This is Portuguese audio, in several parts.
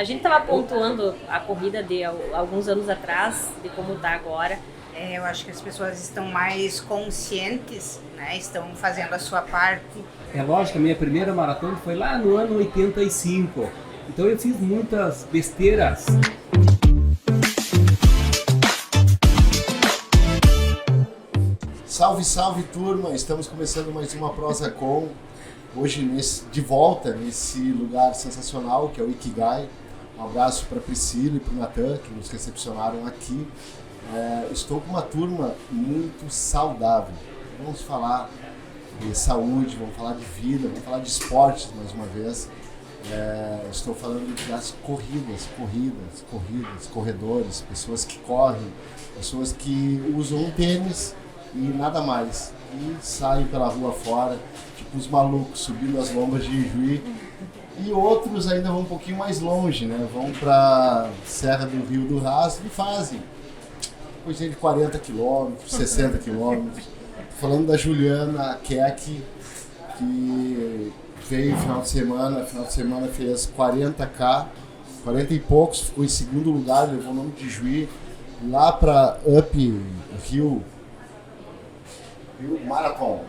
A gente estava pontuando a corrida de alguns anos atrás, de como está agora. Eu acho que as pessoas estão mais conscientes, né? Estão fazendo a sua parte. É lógico, a minha primeira maratona foi lá no ano 85. Então eu fiz muitas besteiras. Salve, salve turma! Estamos começando mais uma Prosa Com. Hoje de volta nesse lugar sensacional que é o Ikigai. Um abraço para a Priscila e para o Natan que nos recepcionaram aqui. Estou com uma turma muito saudável. Vamos falar de saúde, vamos falar de vida, vamos falar de esportes mais uma vez. Estou falando das corredores, pessoas que correm, pessoas que usam um tênis e nada mais. E saem pela rua fora, tipo os malucos subindo as lombas de Ijuí. E outros ainda vão um pouquinho mais longe, né? Vão para Serra do Rio do Rastro e fazem coisa de 40 quilômetros, 60 quilômetros. Falando da Juliana Keck, que veio final de semana fez 40K, 40 e poucos, ficou em segundo lugar, levou o nome de Juí, lá para Rio Marathon,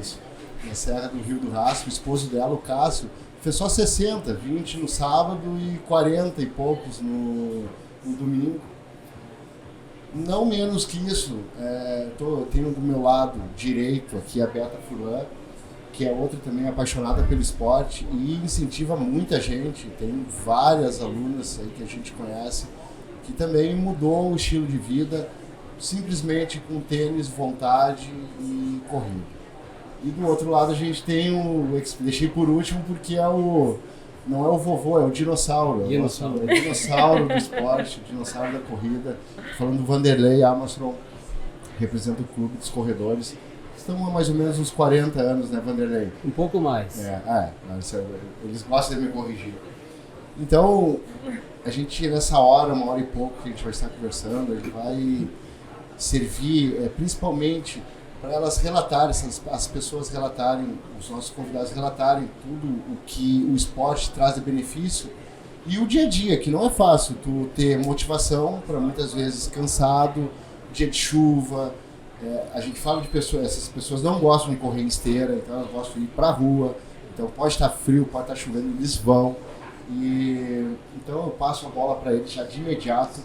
isso, na Serra do Rio do Rastro. O esposo dela, o Cássio, fez só 60, 20 no sábado e 40 e poucos no domingo. Não menos que isso, tenho do meu lado direito aqui a Beta Furlan, que é outra também apaixonada pelo esporte e incentiva muita gente. Tem várias alunas aí que a gente conhece que também mudou o estilo de vida simplesmente com tênis, vontade e corrida. E do outro lado a gente tem deixei por último porque não é o vovô, é o dinossauro. É o dinossauro do esporte, o dinossauro da corrida. Falando do Vanderlei Armstrong, representa o clube dos corredores. Estão há mais ou menos uns 40 anos, né, Vanderlei? Um pouco mais. Eles gostam de me corrigir. Então, a gente nessa hora, 1 hora e pouco que a gente vai estar conversando, a gente vai servir principalmente para elas relatarem, as pessoas relatarem, os nossos convidados relatarem tudo o que o esporte traz de benefício e o dia a dia, que não é fácil tu ter motivação para muitas vezes cansado, dia de chuva. A gente fala de pessoas, essas pessoas não gostam de correr em esteira, então elas gostam de ir para a rua, então pode estar frio, pode estar chovendo, eles vão. Então eu passo a bola para eles já de imediato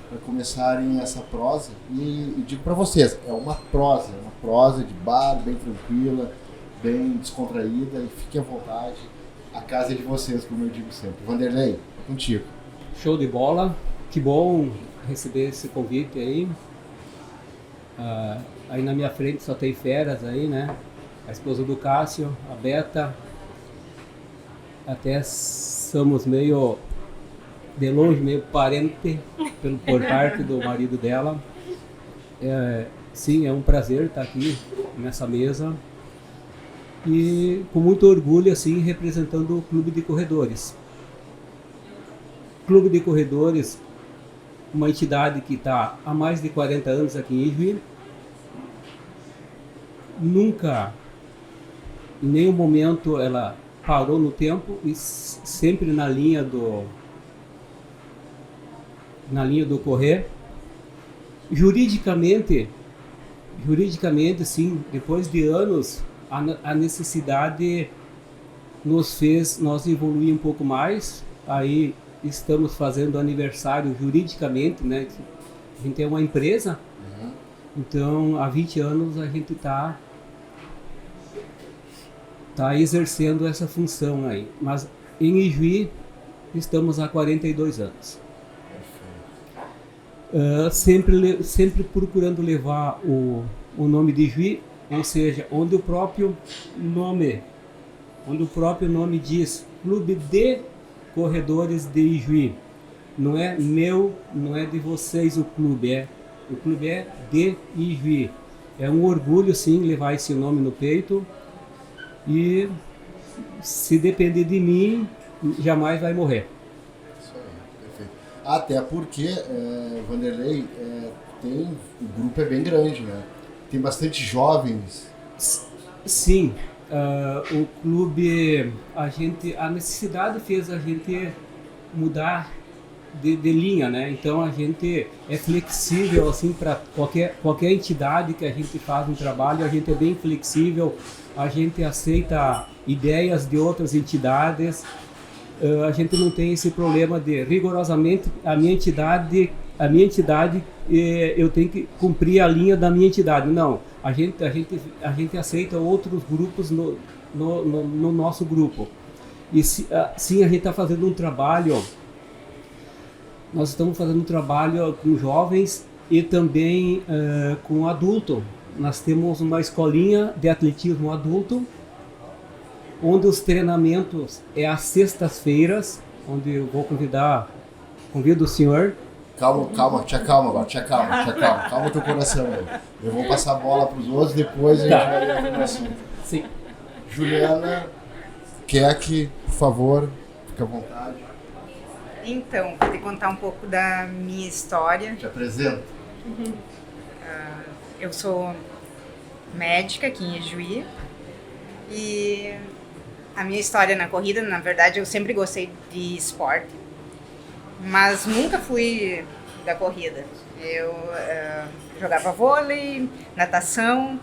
para começarem essa prosa e digo para vocês, é uma prosa de bar, bem tranquila, bem descontraída, e fiquem à vontade, a casa é de vocês, como eu digo sempre. Vanderlei, contigo. Show de bola, que bom receber esse convite aí. Aí na minha frente só tem feras aí, né? A esposa do Cássio, a Beta, até somos meio de longe, meio parente por parte do marido dela. Sim, é um prazer estar aqui nessa mesa e com muito orgulho assim representando o Clube de Corredores. Clube de Corredores, uma entidade que está há mais de 40 anos aqui em Ijuí. Nunca, em nenhum momento, ela parou no tempo e sempre na linha do correr. Juridicamente, sim, depois de anos, a necessidade nos fez nós evoluir um pouco mais. Aí estamos fazendo aniversário juridicamente, né? A gente é uma empresa, então há 20 anos a gente está exercendo essa função aí. Mas em Ijuí estamos há 42 anos. Sempre procurando levar o nome de Ijuí, ou seja, onde o próprio nome diz Clube de Corredores de Ijuí. Não é meu, não é de vocês o clube é de Ijuí. É um orgulho sim levar esse nome no peito e se depender de mim, jamais vai morrer. Até porque, Vanderlei, o grupo é bem grande, né? Tem bastante jovens. Sim, o clube, a necessidade fez a gente mudar de linha, né? Então a gente é flexível assim para qualquer entidade que a gente faz um trabalho, a gente é bem flexível, a gente aceita ideias de outras entidades, a gente não tem esse problema de rigorosamente a minha entidade eu tenho que cumprir a linha da minha entidade. Não, a gente aceita outros grupos no nosso grupo. E sim, a gente está fazendo um trabalho. Nós estamos fazendo um trabalho com jovens e também com adulto. Nós temos uma escolinha de atletismo adulto, onde os treinamentos é às sextas-feiras, onde eu vou convido o senhor. Calma, te acalma o teu coração. Eu vou passar a bola para os outros, depois a gente vai no assunto. Sim. Juliana, Keck, por favor, fica à vontade. Então, vou te contar um pouco da minha história. Te apresento. Eu sou médica aqui em Ijuí e a minha história na corrida, na verdade, eu sempre gostei de esporte, mas nunca fui da corrida. Eu jogava vôlei, natação,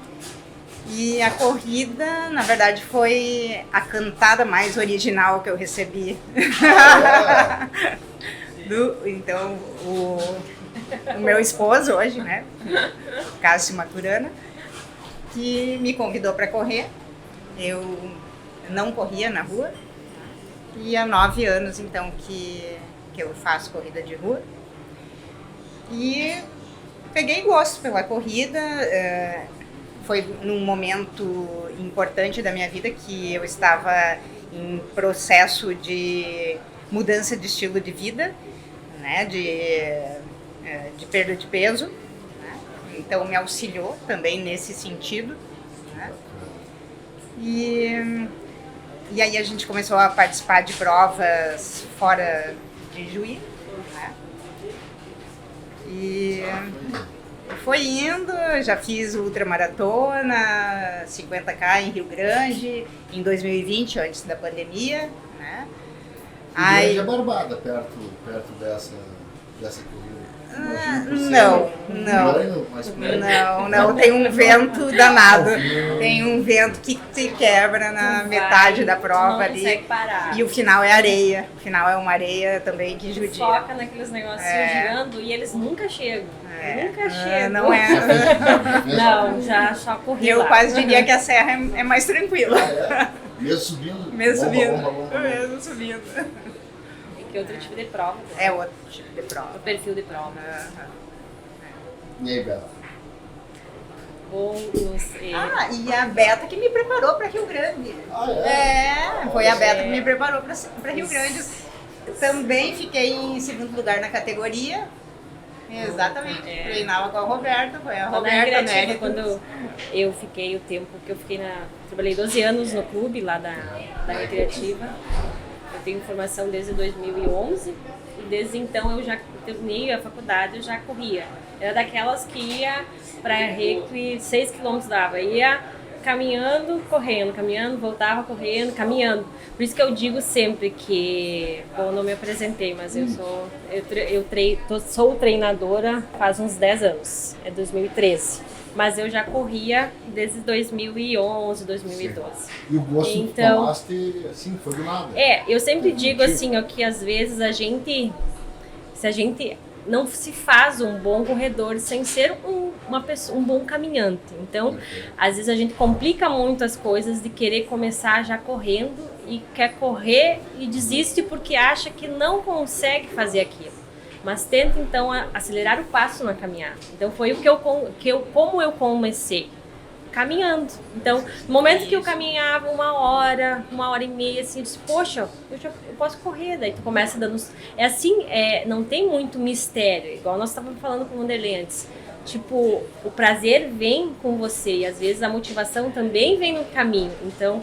e a corrida, na verdade, foi a cantada mais original que eu recebi. Então, o meu esposo hoje, né, Cássio Maturana, que me convidou para correr. Eu não corria na rua, e há 9 anos, então, que eu faço corrida de rua. E peguei gosto pela corrida. Foi num momento importante da minha vida que eu estava em processo de mudança de estilo de vida, né, de perda de peso, né? Então me auxiliou também nesse sentido, né? E aí a gente começou a participar de provas fora de Juí, né? E foi indo, já fiz ultramaratona, 50K em Rio Grande, em 2020, antes da pandemia, né? Grande é Barbada, perto dessa corrida. Não, tem um vento danado. Tem um vento que se quebra na metade da prova ali. Consegue parar. E o final é areia. O final é uma areia também que judia. Foca naqueles negocinhos girando e eles nunca chegam. Nunca chegam. Não é. Não, já só corri Eu lá. quase diria que a serra é mais tranquila. Mesmo subindo? Mesmo subindo. Que é outro tipo de prova. É outro tipo de prova. O perfil de prova. E aí, Bela? Bom, E a Beta que me preparou para Rio Grande. Foi a Beta que me preparou para Rio Grande. Também fiquei em segundo lugar na categoria. Exatamente. Treinava com a Roberta, foi a Roberta Nery. Quando eu fiquei o tempo que eu fiquei trabalhei 12 anos no clube lá da Recreativa. Eu tenho formação desde 2011 e desde então eu já terminei a faculdade, eu já corria. Era daquelas que ia para Recre, 6 km dava, ia caminhando, correndo, caminhando, voltava correndo, caminhando. Por isso que eu digo sempre que, bom, não me apresentei, mas eu sou treinadora faz uns 10 anos, é 2013. Mas eu já corria desde 2011, 2012. E o gosto que tomaste, assim, foi do nada? Eu sempre digo assim, ó, que às vezes se a gente não se faz um bom corredor sem ser um bom caminhante. Então, às vezes a gente complica muito as coisas de querer começar já correndo e quer correr e desiste porque acha que não consegue fazer aquilo. Mas tenta então acelerar o passo na caminhada. Então foi como eu comecei caminhando. Então, no momento que eu caminhava 1h30, assim, eu disse, poxa, eu posso correr. Daí tu começa dando... É assim, não tem muito mistério, igual nós estávamos falando com o Wanderlei antes. Tipo, o prazer vem com você e às vezes a motivação também vem no caminho. Então,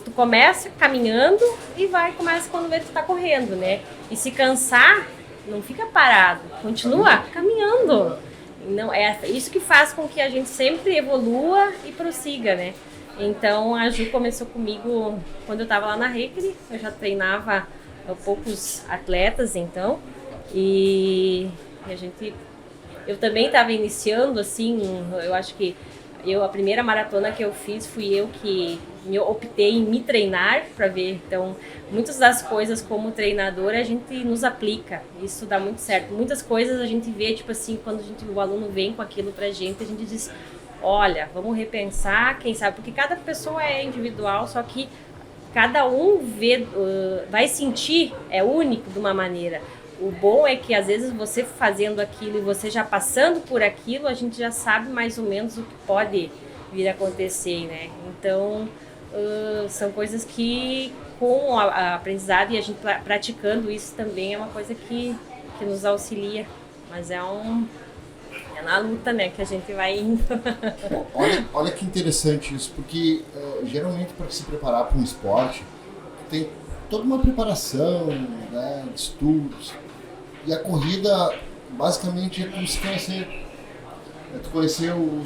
tu começa caminhando e começa quando vê que tu tá correndo, né? E se cansar, não fica parado, continua caminhando. Não, é isso que faz com que a gente sempre evolua e prossiga, né? Então, a Ju começou comigo quando eu tava lá na Recre, eu já treinava poucos atletas, então, e eu também estava iniciando, assim, eu acho que a primeira maratona que eu fiz fui eu que optei em me treinar para ver. Então, muitas das coisas como treinador a gente nos aplica, isso dá muito certo. Muitas coisas a gente vê, tipo assim, quando o aluno vem com aquilo pra gente, a gente diz, olha, vamos repensar, quem sabe, porque cada pessoa é individual, só que cada um vai sentir, é único de uma maneira. O bom é que às vezes você fazendo aquilo e você já passando por aquilo, a gente já sabe mais ou menos o que pode vir a acontecer, né? Então, são coisas que com a aprendizado e a gente praticando isso também é uma coisa que nos auxilia. Mas é na luta, né, que a gente vai indo. Bom, olha que interessante isso, porque geralmente para se preparar para um esporte tem toda uma preparação, né, de estudos. E a corrida, basicamente, é como se conhecer. É tu conhecer o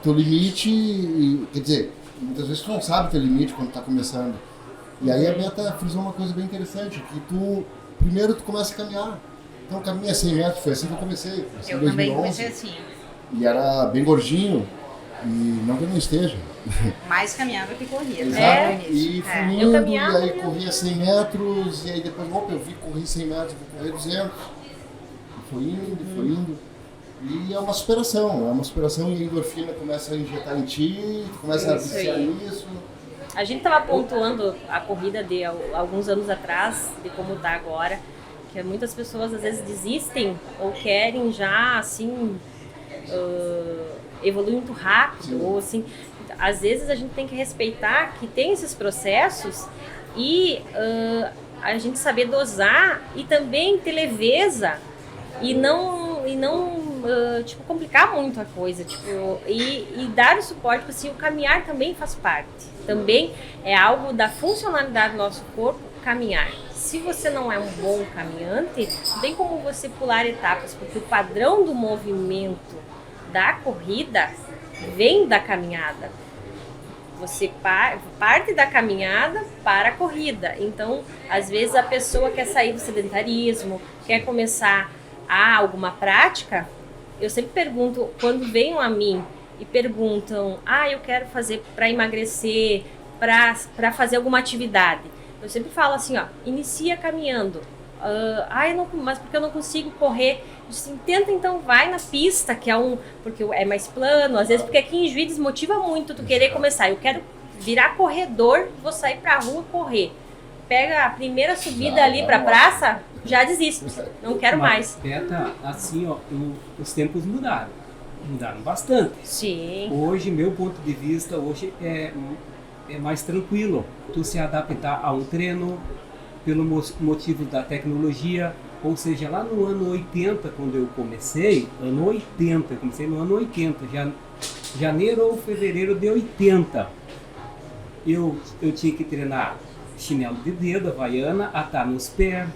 teu limite, quer dizer, muitas vezes tu não sabe o teu limite quando tá começando. E aí a Beta frisou uma coisa bem interessante, que primeiro tu começa a caminhar. Então caminha 100 metros, foi assim que eu comecei. Eu em 2011, também comecei assim. E era bem gordinho, e não que eu não esteja. Mais caminhava que corria. Exato. E fui indo, Eu caminhava, e aí corria 100 metros, e aí depois, eu corri 100 metros, vou correr 200. E foi indo. E é uma superação, e a endorfina começa a injetar em ti, tu começa a viciar nisso. A gente estava pontuando a corrida de alguns anos atrás, de como está agora, que muitas pessoas às vezes desistem ou querem já, assim, evoluir muito rápido, sim, ou assim. Às vezes a gente tem que respeitar que tem esses processos e a gente saber dosar e também ter leveza e não tipo, complicar muito a coisa, tipo, e dar o suporte, porque assim, o caminhar também faz parte, também é algo da funcionalidade do nosso corpo, caminhar. Se você não é um bom caminhante, não tem como você pular etapas, porque o padrão do movimento da corrida vem da caminhada. Você parte da caminhada para a corrida. Então, às vezes a pessoa quer sair do sedentarismo, quer começar alguma prática. Eu sempre pergunto, quando venham a mim e perguntam, eu quero fazer para emagrecer, para fazer alguma atividade. Eu sempre falo assim, inicia caminhando. Mas porque eu não consigo correr. Assim, tenta então, vai na pista, que porque é mais plano, às vezes porque aqui em Juiz desmotiva muito tu querer começar. Eu quero virar corredor, vou sair pra rua correr. Pega a primeira subida ali pra praça, já desisto, não quero mais. Beta, assim, os tempos mudaram bastante. Sim. Hoje, meu ponto de vista, é mais tranquilo tu se adaptar a um treino pelo motivo da tecnologia. Ou seja, lá no ano 80, quando eu comecei, eu comecei no ano 80, janeiro ou fevereiro de 80, eu tinha que treinar chinelo de dedo, havaiana, atar nos pés.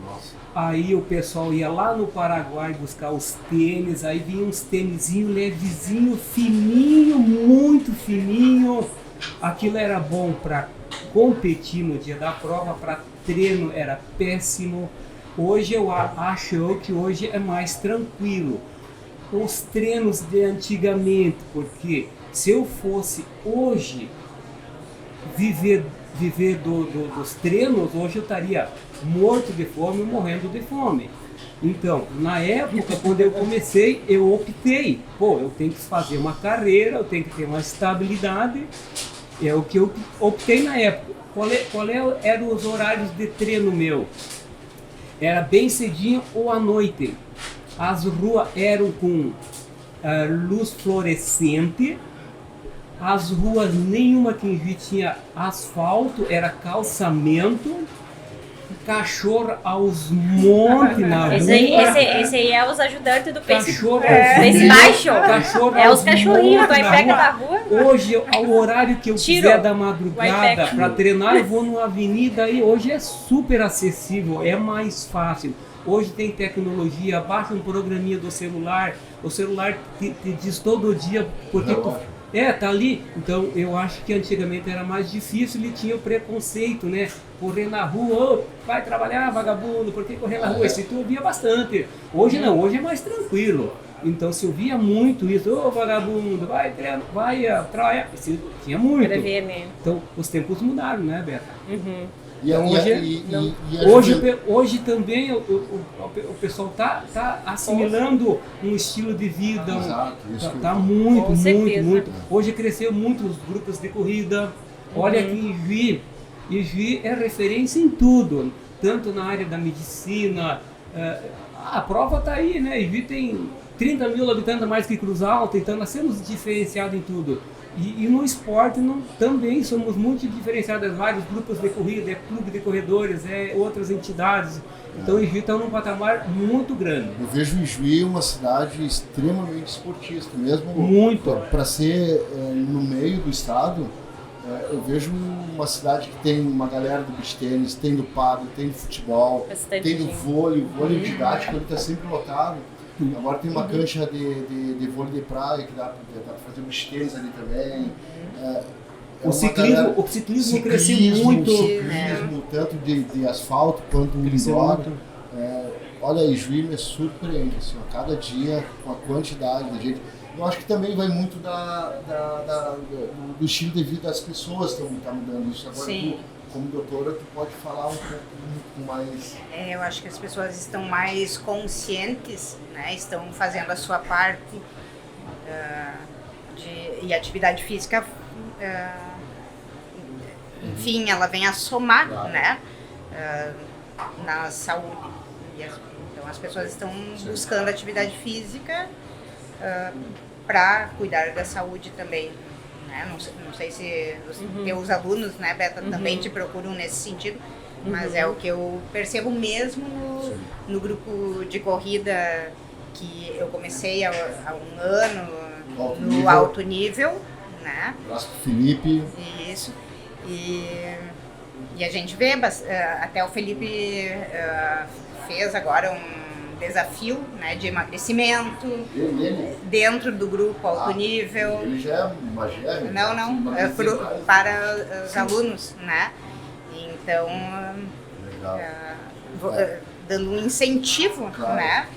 Nossa. Aí o pessoal ia lá no Paraguai buscar os tênis, aí vinha uns tênisinho levezinho, fininho, muito fininho. Aquilo era bom para competir no dia da prova, para treino era péssimo. Hoje eu acho que hoje é mais tranquilo. Os treinos de antigamente, porque se eu fosse hoje viver dos treinos, hoje eu estaria morto de fome, morrendo de fome. Então, na época, quando eu comecei, eu optei, eu tenho que fazer uma carreira, eu tenho que ter uma estabilidade. É o que eu optei na época. Eram os horários de treino meu? Era bem cedinho ou à noite. As ruas eram com luz fluorescente. As ruas, nenhuma que em Juiz tinha asfalto, era calçamento. Cachorro aos montes na rua. Esse aí é os ajudantes do Facebook. Cachorro é os cachorrinhos do iPad da rua. Hoje, ao horário que eu quiser da madrugada para treinar, eu vou numa avenida e hoje é super acessível, é mais fácil. Hoje tem tecnologia, baixa um programinha do celular, o celular te diz todo dia porque Tá ali. Então, eu acho que antigamente era mais difícil, ele tinha o preconceito, né? Correr na rua, vai trabalhar, vagabundo, por que correr na rua? Isso tu ouvia bastante. Hoje não, hoje é mais tranquilo. Então, se ouvia muito isso, vagabundo, vai trabalhar. Isso tinha muito. Pra ver, né? Então, os tempos mudaram, né, Beta? Uhum. Hoje também o pessoal tá assimilando um estilo de vida. Exato, isso tá muito, Com certeza. muito. Hoje cresceu muito os grupos de corrida. Olha aqui em Juí é referência em tudo, tanto na área da medicina. A prova tá aí, né? Juí tem 30 mil habitantes a mais que Cruz Alta, então nós somos diferenciados em tudo. E no esporte também somos muito diferenciados, vários grupos de corrida, clube de corredores, outras entidades. Então o Juí está num patamar muito grande. Eu vejo o Juí uma cidade extremamente esportista, mesmo muito. Para ser no meio do estado. Eu vejo uma cidade que tem uma galera do beach tênis, tem do paddle, tem do futebol, tem do vôlei, o vôlei didático ele está sempre lotado. Agora tem uma cancha de vôlei de praia que dá para fazer beach tênis ali também. O ciclismo cresceu muito. Ciclismo, tanto de asfalto quanto indoor. Olha aí, Juí me surpreende, assim, a cada dia com a quantidade de gente. Eu acho que também vai muito do estilo de vida das pessoas que estão mudando isso. Agora, Sim. Como doutora, tu pode falar um pouco mais... Eu acho que as pessoas estão mais conscientes, né? Estão fazendo a sua parte e a atividade física, enfim, ela vem a somar, né? Na saúde. Então as pessoas estão buscando atividade física para cuidar da saúde também. Não sei se os teus alunos, né, Beta, também te procuram nesse sentido, mas é o que eu percebo mesmo no grupo de corrida que eu comecei há um ano, no alto nível, né? Abraço pro Felipe. Isso. E a gente vê, até o Felipe fez agora um desafio, né, de emagrecimento dentro do grupo alto nível. Ele já é magia? Não, para os alunos, né? Então, dando um incentivo, claro, né?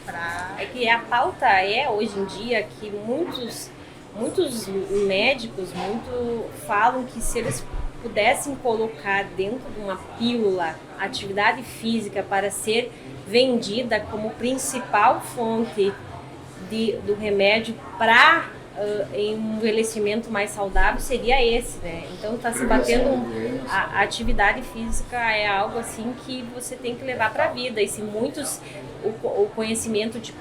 É que a pauta hoje em dia que muitos médicos falam que se eles pudessem colocar dentro de uma pílula atividade física para ser vendida como principal fonte do remédio para envelhecimento mais saudável, seria esse, né? Então está se batendo a atividade física é algo assim que você tem que levar para a vida, e se muitos o conhecimento de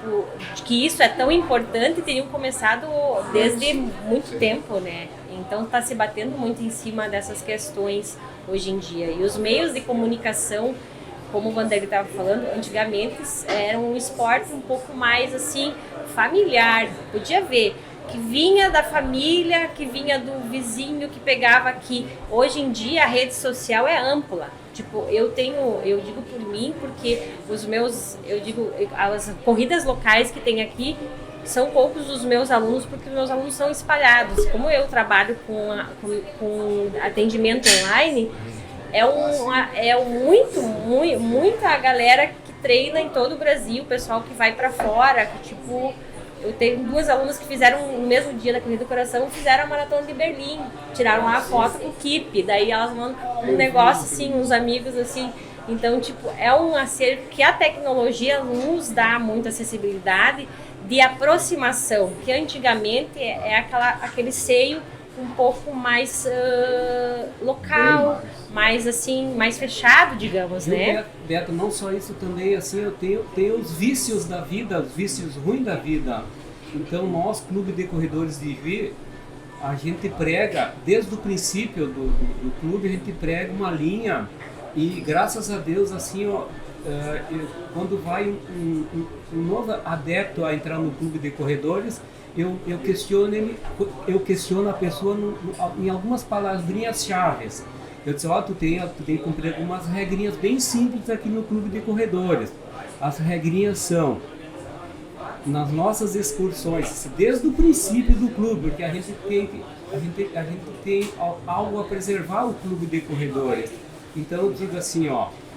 que isso é tão importante teriam começado desde muito tempo, né? Então está se batendo muito em cima dessas questões hoje em dia, e os meios de comunicação, como o Vanderlei estava falando, antigamente era um esporte um pouco mais assim familiar, podia ver que vinha da família, que vinha do vizinho, que pegava aqui. Hoje em dia a rede social é ampla. Tipo, eu digo por mim, porque as corridas locais que tem aqui são poucos os meus alunos, porque os meus alunos são espalhados. Como eu trabalho com atendimento online, muita galera que treina em todo o Brasil, o pessoal que vai para fora, que tipo, eu tenho 2 alunas que fizeram no mesmo dia da Corrida do Coração, fizeram a Maratona de Berlim, tiraram lá a foto com o Keep, daí elas mandam um negócio assim, uns amigos assim. Então, tipo, é um acervo que a tecnologia nos dá muita acessibilidade de aproximação, que antigamente aquele seio um pouco mais local, mais assim, mais fechado, digamos, né? Beto, não só isso também, assim, eu tenho os vícios da vida, os vícios ruins da vida. Então nós, Clube de Corredores de Juí, a gente prega, desde o princípio do clube, a gente prega uma linha, e graças a Deus, assim, quando vai um novo adepto a entrar no Clube de Corredores, eu questiono a pessoa em algumas palavrinhas chaves. Eu disse, tu tem que cumprir algumas regrinhas bem simples aqui no Clube de Corredores. As regrinhas são: nas nossas excursões, desde o princípio do clube, porque a gente tem algo a preservar o clube de corredores. Então eu digo assim,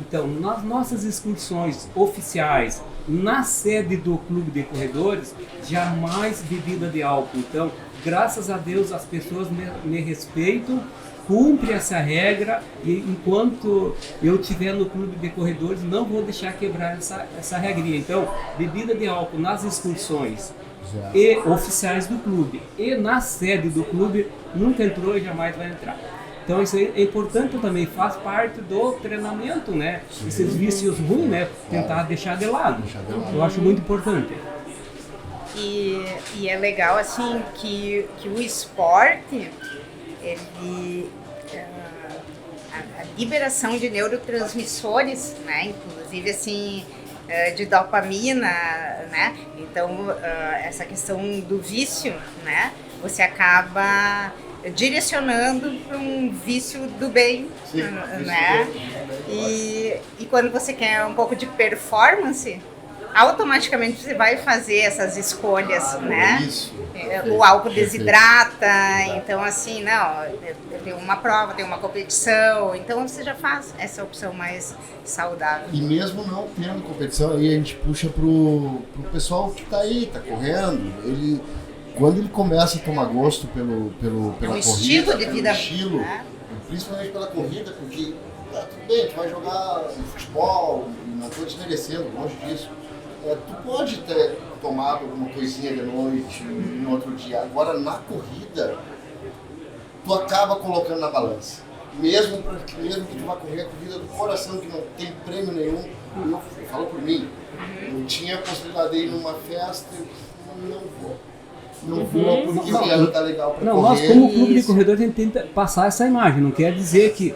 então nas nossas excursões oficiais, na sede do clube de corredores, jamais bebida de álcool. Então, graças a Deus as pessoas me respeitam, cumpre essa regra, e enquanto eu estiver no clube de corredores não vou deixar quebrar essa regrinha. Então, bebida de álcool nas excursões e oficiais do clube e na sede do clube nunca entrou e jamais vai entrar. Então isso é importante também, faz parte do treinamento, né? Esses vícios ruins, né? Tentar deixar de lado. Eu acho muito importante. E é legal assim que o esporte, ele, a liberação de neurotransmissores, né, inclusive assim de dopamina, né, então essa questão do vício, né, você acaba direcionando para um vício do bem, sim, né, e quando você quer um pouco de performance, automaticamente você vai fazer essas escolhas, né? Isso. O álcool desidrata, então assim, não, eu tenho uma prova, tenho uma competição, então você já faz essa opção mais saudável. E mesmo não tendo competição, aí a gente puxa pro pessoal que tá aí, tá correndo, quando ele começa a tomar gosto pela corrida, estilo de vida, estilo, né? Principalmente pela corrida, porque tudo bem, tu vai jogar futebol, não estou desmerecendo, longe disso. Tu pode ter tomado alguma coisinha de noite, no outro dia. Agora, na corrida, tu acaba colocando na balança. Mesmo que tu vá correr a corrida do coração, que não tem prêmio nenhum, eu falo por mim, eu tinha a possibilidade de ir numa festa, eu não vou. Não vou porque o ano tá legal pra correr. Nós como clube de corredor a gente tenta passar essa imagem, não quer dizer que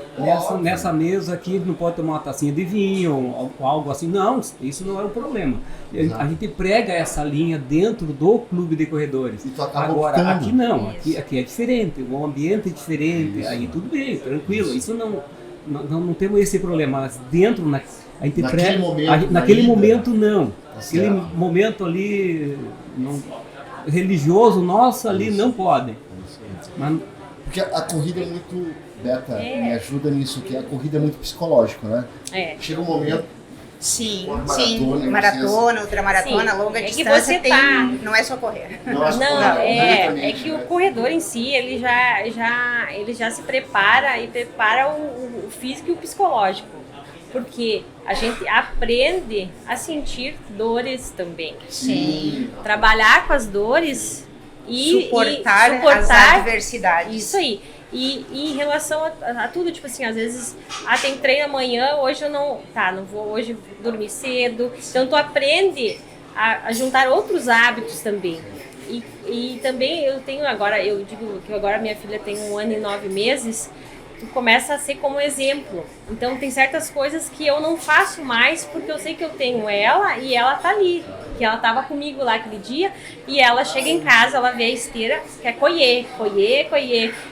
nessa mesa aqui não pode tomar uma tacinha de vinho ou algo assim, não, isso não é o problema. A gente prega essa linha dentro do clube de corredores. Agora, aqui não, aqui é diferente, o ambiente é diferente, aí tudo bem, tranquilo, isso não temos esse problema, mas dentro, a gente prega, naquele momento não, aquele momento ali religioso nosso ali não pode. Mas... Porque a corrida é muito, Beta, me ajuda nisso, que a corrida é muito psicológico, né? Chega um momento... Sim, maratona, ultramaratona, longa distância, que você não é só correr. É que o corredor em si, ele já se prepara e prepara o físico e o psicológico. Porque a gente aprende a sentir dores também. Sim. Trabalhar com as dores e suportar as adversidades. Isso aí. E em relação a tudo, tipo assim, às vezes, tem treino amanhã, hoje eu não vou hoje dormir cedo. Então tu aprende a juntar outros hábitos também. E também eu digo que agora minha filha tem 1 ano e 9 meses, tu começa a ser como exemplo. Então tem certas coisas que eu não faço mais porque eu sei que eu tenho ela e ela tá ali. Que ela tava comigo lá aquele dia e ela chega em casa, ela vê a esteira, quer colher.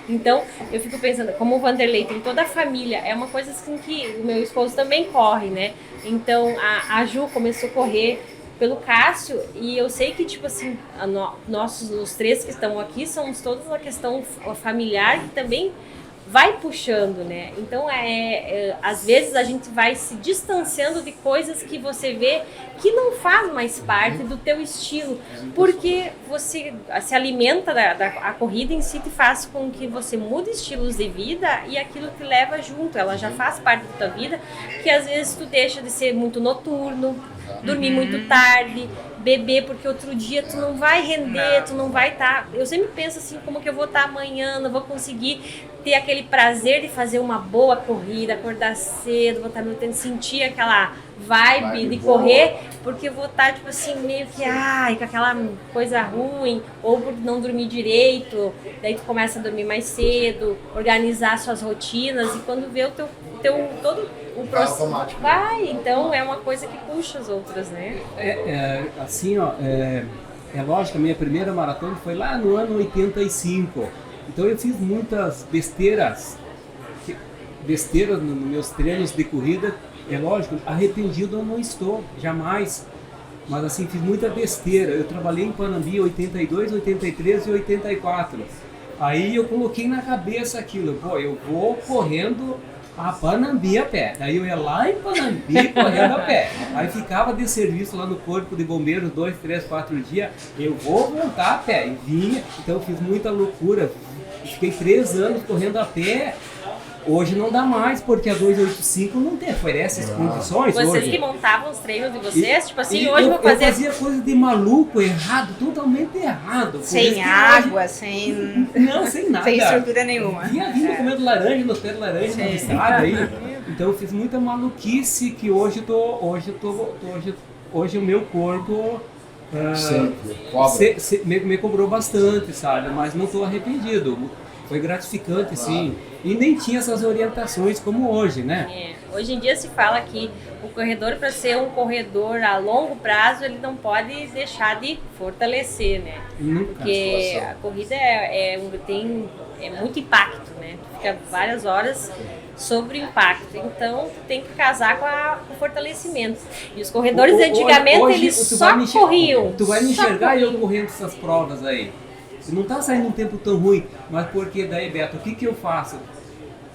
Então eu fico pensando, como o Vanderlei tem toda a família, é uma coisa assim que o meu esposo também corre, né? Então a Ju começou a correr pelo Cássio e eu sei que, tipo assim, os 3 que estão aqui somos todos uma questão familiar que também vai puxando, né? Então, às vezes a gente vai se distanciando de coisas que você vê que não faz mais parte do teu estilo, porque você se alimenta a corrida em si te faz com que você mude estilos de vida e aquilo te leva junto, ela já faz parte da tua vida, que às vezes tu deixa de ser muito noturno, dormir muito tarde, beber, porque outro dia tu não vai render, tu não vai estar... Eu sempre penso assim, como que eu vou estar amanhã, não vou conseguir ter aquele prazer de fazer uma boa corrida, acordar cedo, vou estar no tempo, sentir aquela vibe de correr, porque eu vou estar, tipo assim, meio que, com aquela coisa ruim, ou por não dormir direito, daí tu começa a dormir mais cedo, organizar suas rotinas, e quando vê todo o processo vai, então é uma coisa que puxa as outras, né? Assim, é lógico, a minha primeira maratona foi lá no ano 85, então eu fiz muitas besteiras nos meus treinos de corrida. É lógico, arrependido eu não estou, jamais mas assim, fiz muita besteira. Eu trabalhei em Panambi em 82, 83 e 84. Aí eu coloquei na cabeça aquilo, pô, eu vou correndo a Panambi a pé. Daí eu ia lá em Panambi correndo a pé. Aí ficava de serviço lá no Corpo de Bombeiros 2, 3, 4 dias. Eu vou voltar a pé. E vinha, então eu fiz muita loucura. Fiquei 3 anos correndo a pé. Hoje não dá mais, porque a 285 não tem, oferece essas condições. Vocês hoje. que montavam os treinos de vocês? Tipo assim, E hoje eu vou fazer... Eu fazia coisa de maluco, errado, totalmente errado. Por isso Sem que água, sem Não, sem nada. sem estrutura nenhuma. Vinha vindo comendo laranja, nos pés de laranja, na estrada aí. Então eu fiz muita maluquice que hoje hoje o meu corpo me cobrou bastante, sabe? Mas não estou arrependido. Foi gratificante, sim. E nem tinha essas orientações como hoje, né? Hoje em dia se fala que o corredor, para ser um corredor a longo prazo, ele não pode deixar de fortalecer, né? Nunca. Porque a corrida tem muito impacto, né? Tu fica várias horas sobre o impacto. Então, tu tem que casar com o fortalecimento. E os corredores, antigamente, hoje, eles só corriam. Tu vai me só enxergar corriam. eu correndo essas provas aí. Não tá saindo um tempo tão ruim, mas porque daí, Beto, o que eu faço?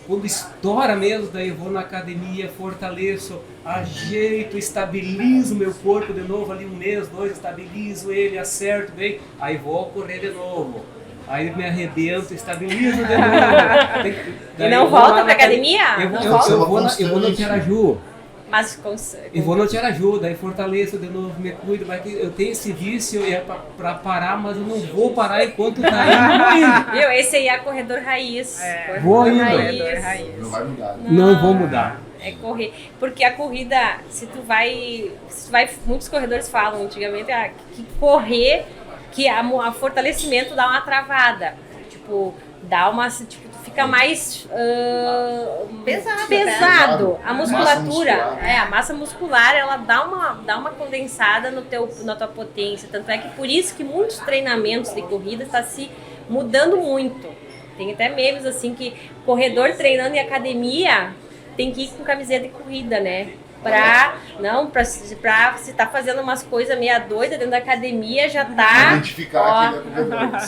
Quando estoura mesmo, daí eu vou na academia, fortaleço, ajeito, estabilizo meu corpo de novo ali 1 mês, 2, estabilizo ele, acerto bem, aí vou correr de novo. Aí me arrebento, estabilizo de novo. E não volta pra academia? Eu vou no Tiaraju. Mas Eu vou no Tiaraju, daí fortaleço de novo, me cuido, mas eu tenho esse vício pra parar, mas eu não vou parar enquanto tá indo. Viu? Esse aí é corredor raiz. Vou indo. Corredor raiz. Não vai mudar. Né? Não vou mudar. É correr. Porque a corrida, muitos corredores falam antigamente que correr, que a fortalecimento dá uma travada. Tipo, tu fica mais pesado. A musculatura, a massa muscular, ela dá uma condensada na tua potência. Tanto é que por isso que muitos treinamentos de corrida estão se mudando muito. Tem até memes assim que corredor treinando em academia tem que ir com camiseta de corrida, né? Se tá fazendo umas coisas meia doida dentro da academia, já tá. Identificar aquele corredor.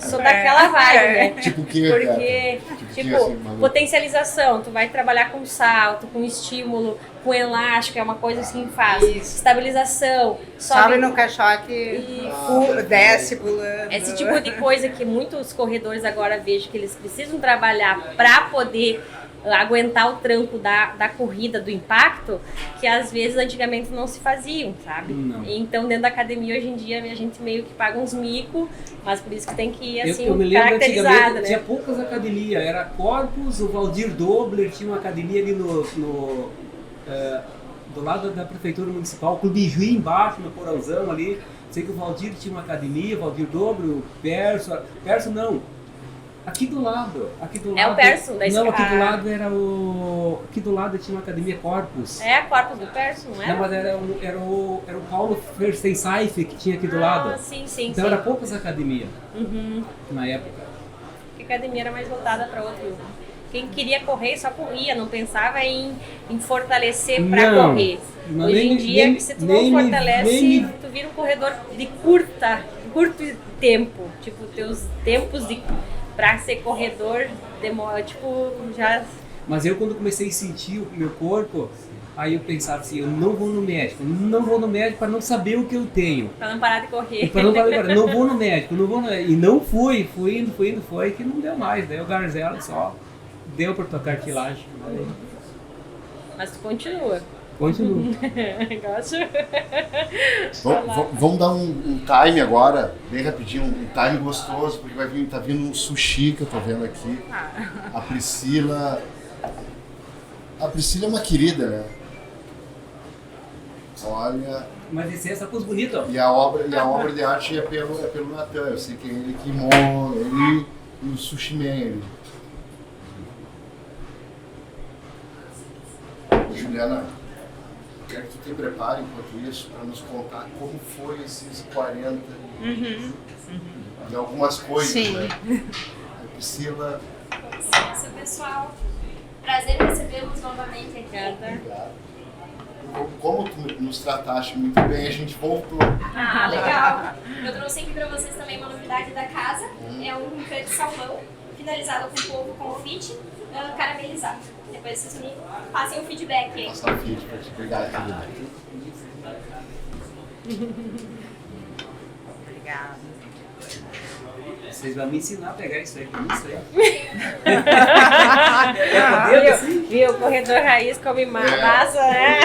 Sou daquela vibe, né? Tipo o que? Porque, assim, potencialização, tu vai trabalhar com salto, com estímulo, com elástico, é uma coisa assim faz. Isso. Estabilização. Sobe no caixote, desce pulando. Esse tipo de coisa que muitos corredores agora vejo que eles precisam trabalhar para poder aguentar o tranco da corrida, do impacto, que às vezes antigamente não se faziam, sabe? Não. Então dentro da academia hoje em dia a gente meio que paga uns micos, mas por isso que tem que ir assim, eu me lembro caracterizado, né? Tinha poucas academias, era Corpus, o Valdir Dobler tinha uma academia ali do lado da prefeitura municipal, o Clube Juí embaixo, no Porãozão ali. Sei que o Valdir tinha uma academia, o Valdir Dobler, o Perso não. Aqui do lado. É o Perso da escola. Não, aqui do lado era o. Aqui do lado tinha uma academia Corpus. É a Corpus do Perso, não é? Não, mas era o Paulo Versteinsaif que tinha aqui do lado. Sim. Então era poucas academias na época. Porque a academia era mais voltada para outro. Quem queria correr só corria, não pensava em fortalecer para correr. Hoje em dia, se tu não fortalece, tu vira um corredor de curto tempo. Tipo, teus tempos para ser corredor demora, tipo, já... Mas eu quando comecei a sentir o meu corpo, aí eu pensava assim, eu não vou no médico para não saber o que eu tenho. Para não parar de correr. Para não parar, não vou no médico, E não fui indo, que não deu mais. Daí o Garzela só deu para tua cartilagem. Mas tu continua. Continua. Vamos dar um time agora, bem rapidinho, um time gostoso, porque tá vindo um sushi que eu tô vendo aqui. A Priscila é uma querida, né? Olha. Mas esse é essa coisa bonita, ó. E a obra de arte é pelo Natan, eu sei que é ele que monta, ele e o Sushi Man ali. Juliana, quero que tu te prepare enquanto isso para nos contar como foi esses 40 e algumas coisas, Sim. né? A Priscila. Licença, pessoal. Prazer recebê-los novamente aqui. Obrigada. Obrigado. como tu nos trataste muito bem, a gente voltou. Ah, legal. Eu trouxe aqui pra vocês também uma novidade da casa. É um buffet de salmão, finalizado com polvo confite, caramelizado. Depois vocês me passem o feedback aí. Passar o feedback. Obrigado, querida. Obrigada. Vocês vão me ensinar a pegar isso aí. Viu? O corredor raiz come massa, né?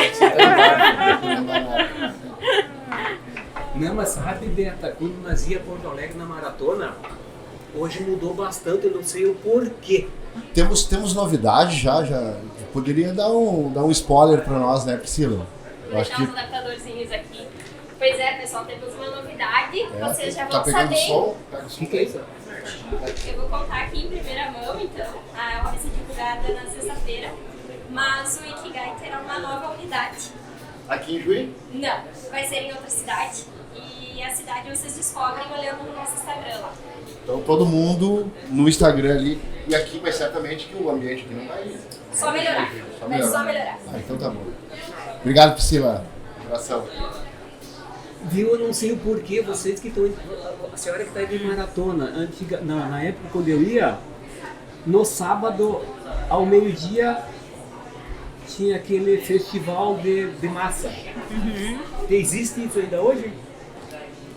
Não, mas sabe, Beta, quando nós ia a Porto Alegre na maratona, hoje mudou bastante, eu não sei o porquê. Temos novidade já. Poderia dar um spoiler pra nós, né, Priscila? Eu acho Deixar que os adaptadorzinhos aqui. Pois é, pessoal, temos uma novidade. Vocês já tá vão pegando saber. som? Pega o som. O que é isso? Eu vou contar aqui em primeira mão, então. Ela vai ser divulgada na sexta-feira. Mas o Ikigai terá uma nova unidade. Aqui em Juiz? Não, vai ser em outra cidade. E a cidade vocês descobrem olhando no nosso Instagram lá. Então todo mundo no Instagram ali. E aqui, mas certamente que o ambiente aqui não vai... Só melhorar. Vai só melhorar. Ah, então tá bom. Obrigado, Priscila. Abração. Viu, eu não sei o porquê, vocês que estão... A senhora que está aí de maratona, na época quando eu ia, no sábado, ao meio-dia, tinha aquele festival de massa. Existe isso ainda hoje?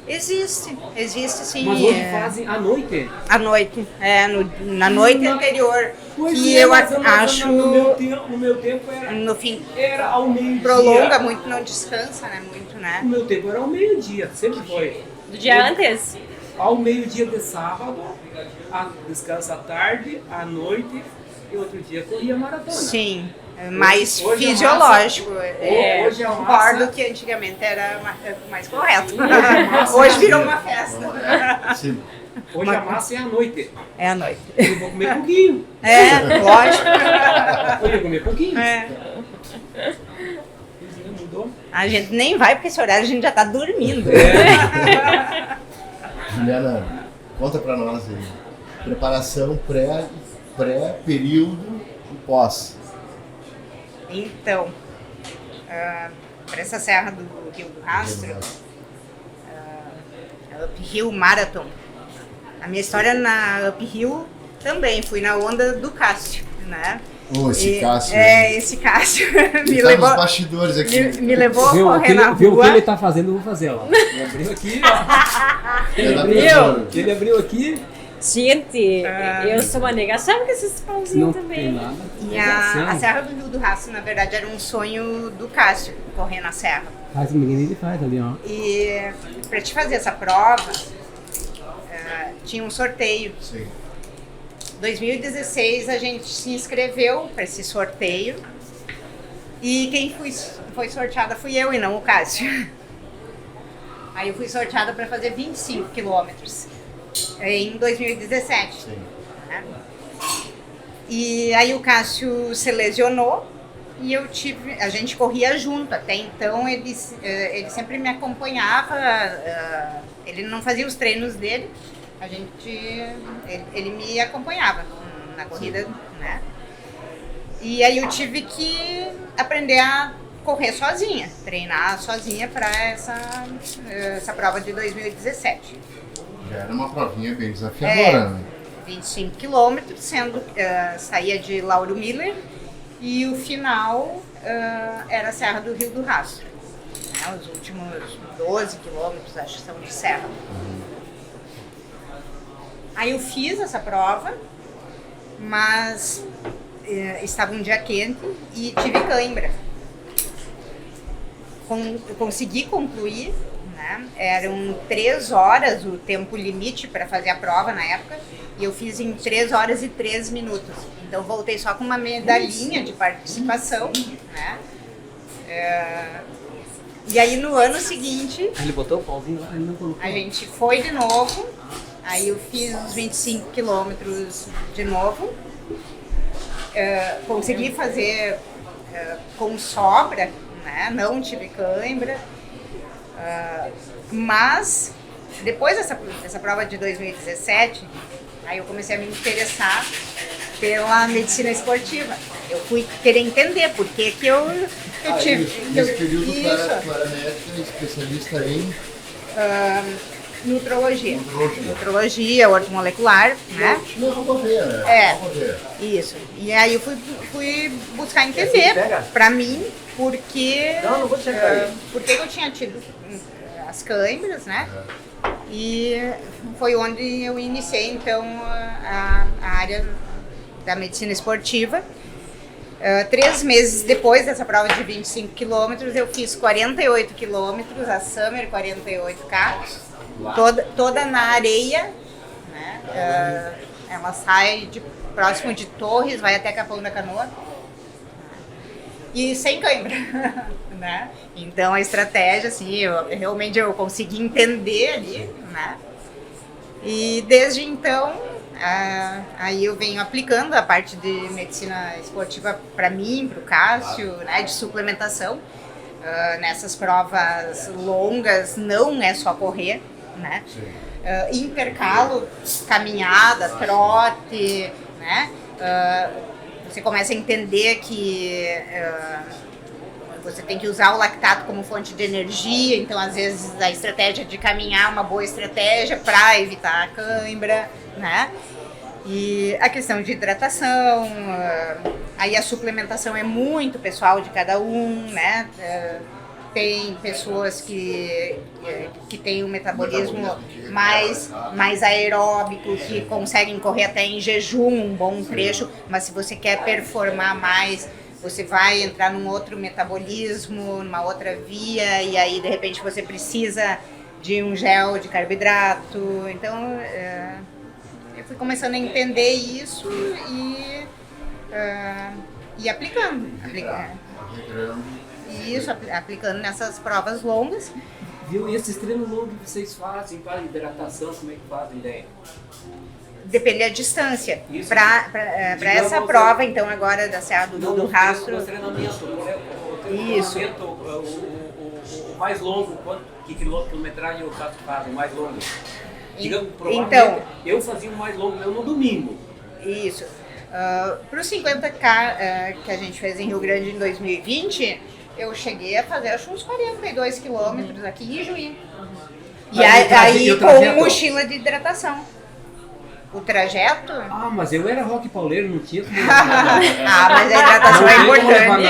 Existe sim. Mas hoje fazem à noite? À noite, na noite anterior. Pois Que é, eu mas acho no meu tempo era, no fim era ao meio-dia. prolonga muito, não descansa, né? Muito, No né? meu tempo era ao meio-dia, sempre foi. Do dia antes. Ao meio-dia de sábado, descansa à tarde, à noite e outro dia corria a maratona. Sim, mais Hoje a fisiológico. hoje a Concordo massa- que antigamente era mais correto. massa- Hoje virou uma festa. Sim. Hoje a massa é à noite. É à noite. Eu vou comer pouquinho. Lógico. Hoje eu comer pouquinho. É. Mudou. A gente nem vai porque esse horário a gente já tá dormindo. Juliana, conta pra nós aí. Preparação pré-período e pós. Então, para essa serra do Rio do Rastro, a Uphill Marathon. A minha história na Uphill também, fui na onda do Cássio, né? Esse Cássio. Esse Cássio Ele me tá levou, nos bastidores aqui. me levou a Viu correr na viu o que rua. ele tá fazendo, eu vou fazer, ó. Ele abriu aqui, ó. Ele tá abriu, pensando. ele abriu aqui. Gente, eu sou uma nega. Sabe que esses pauzinhos Não também. tem nada. E a Serra do Rio do Rastro, na verdade, era um sonho do Cássio, correr na serra. Faz o menino, ele faz ali, ó. E para te fazer essa prova, tinha um sorteio. Sim. 2016 a gente se inscreveu para esse sorteio e quem foi sorteada fui eu e não o Cássio. Aí eu fui sorteada para fazer 25 quilômetros em 2017. Sim. Né? E aí o Cássio se lesionou e a gente corria junto. Até então ele sempre me acompanhava, ele não fazia os treinos dele. Ele me acompanhava na corrida, né? E aí eu tive que aprender a correr sozinha, treinar sozinha para essa prova de 2017. Já era uma provinha bem desafiadora, né? 25 quilômetros, saía de Lauro Miller e o final era a Serra do Rio do Rastro. Né? Os últimos 12 quilômetros, acho que são de serra. Aí eu fiz essa prova, mas estava um dia quente e tive cãibra. Eu consegui concluir, né? Eram 3 horas o tempo limite para fazer a prova na época, e eu fiz em 3 horas e 3 minutos. Então voltei só com uma medalhinha de participação, né? E aí no ano seguinte, Ele botou o pauzinho lá, ele não colocou. a gente foi de novo, aí eu fiz os 25 quilômetros de novo, consegui fazer com sobra, né? Não tive cãibra, mas depois dessa prova de 2017, aí eu comecei a me interessar pela medicina esportiva. Eu fui querer entender por que eu tive... Nesse período tu Isso. era médica, especialista em Nutrologia. Nutrologia, ortomolecular, né? Não, correr, né? É. Correr. Isso. E aí eu fui buscar entender, pra mim, porque eu tinha tido as câimbras, né? E foi onde eu iniciei, então, a área da medicina esportiva. 3 meses depois dessa prova de 25 quilômetros, eu fiz 48 quilômetros, a Summer 48K, toda na areia, né? Ela sai próximo de Torres, vai até Capão da Canoa, e sem cãibra, né? Então a estratégia, assim, realmente eu consegui entender ali, né? E desde então, aí eu venho aplicando a parte de medicina esportiva para mim, para o Cássio, né, de suplementação. Nessas provas longas não é só correr, né? Intercalo, caminhada, trote, né? Você começa a entender que você tem que usar o lactato como fonte de energia, então às vezes a estratégia de caminhar é uma boa estratégia para evitar a cãibra, né? E a questão de hidratação, aí a suplementação é muito pessoal de cada um, né? Tem pessoas que têm um metabolismo mais aeróbico, que conseguem correr até em jejum um bom trecho, mas se você quer performar mais, você vai entrar num outro metabolismo, numa outra via, e aí de repente você precisa de um gel de carboidrato. Então eu fui começando a entender isso e aplicando. Isso, aplicando nessas provas longas. Viu? E esses treinos longos que vocês fazem para hidratação, como é que fazem, ideia? Depende da distância. Para essa prova, então, agora da Serra do Rastro. O treinamento, Isso. O mais longo, que quilometragem o Cássio faz, o mais longo? Digamos, Então, eu fazia o mais longo meu no domingo. Isso. Para os 50K que a gente fez em Rio Grande em 2020, eu cheguei a fazer acho uns 42 quilômetros aqui em Juí. E aí com mochila de hidratação. O trajeto? Ah, mas eu era rock pauleiro, não tinha como. Mas a hidratação é importante.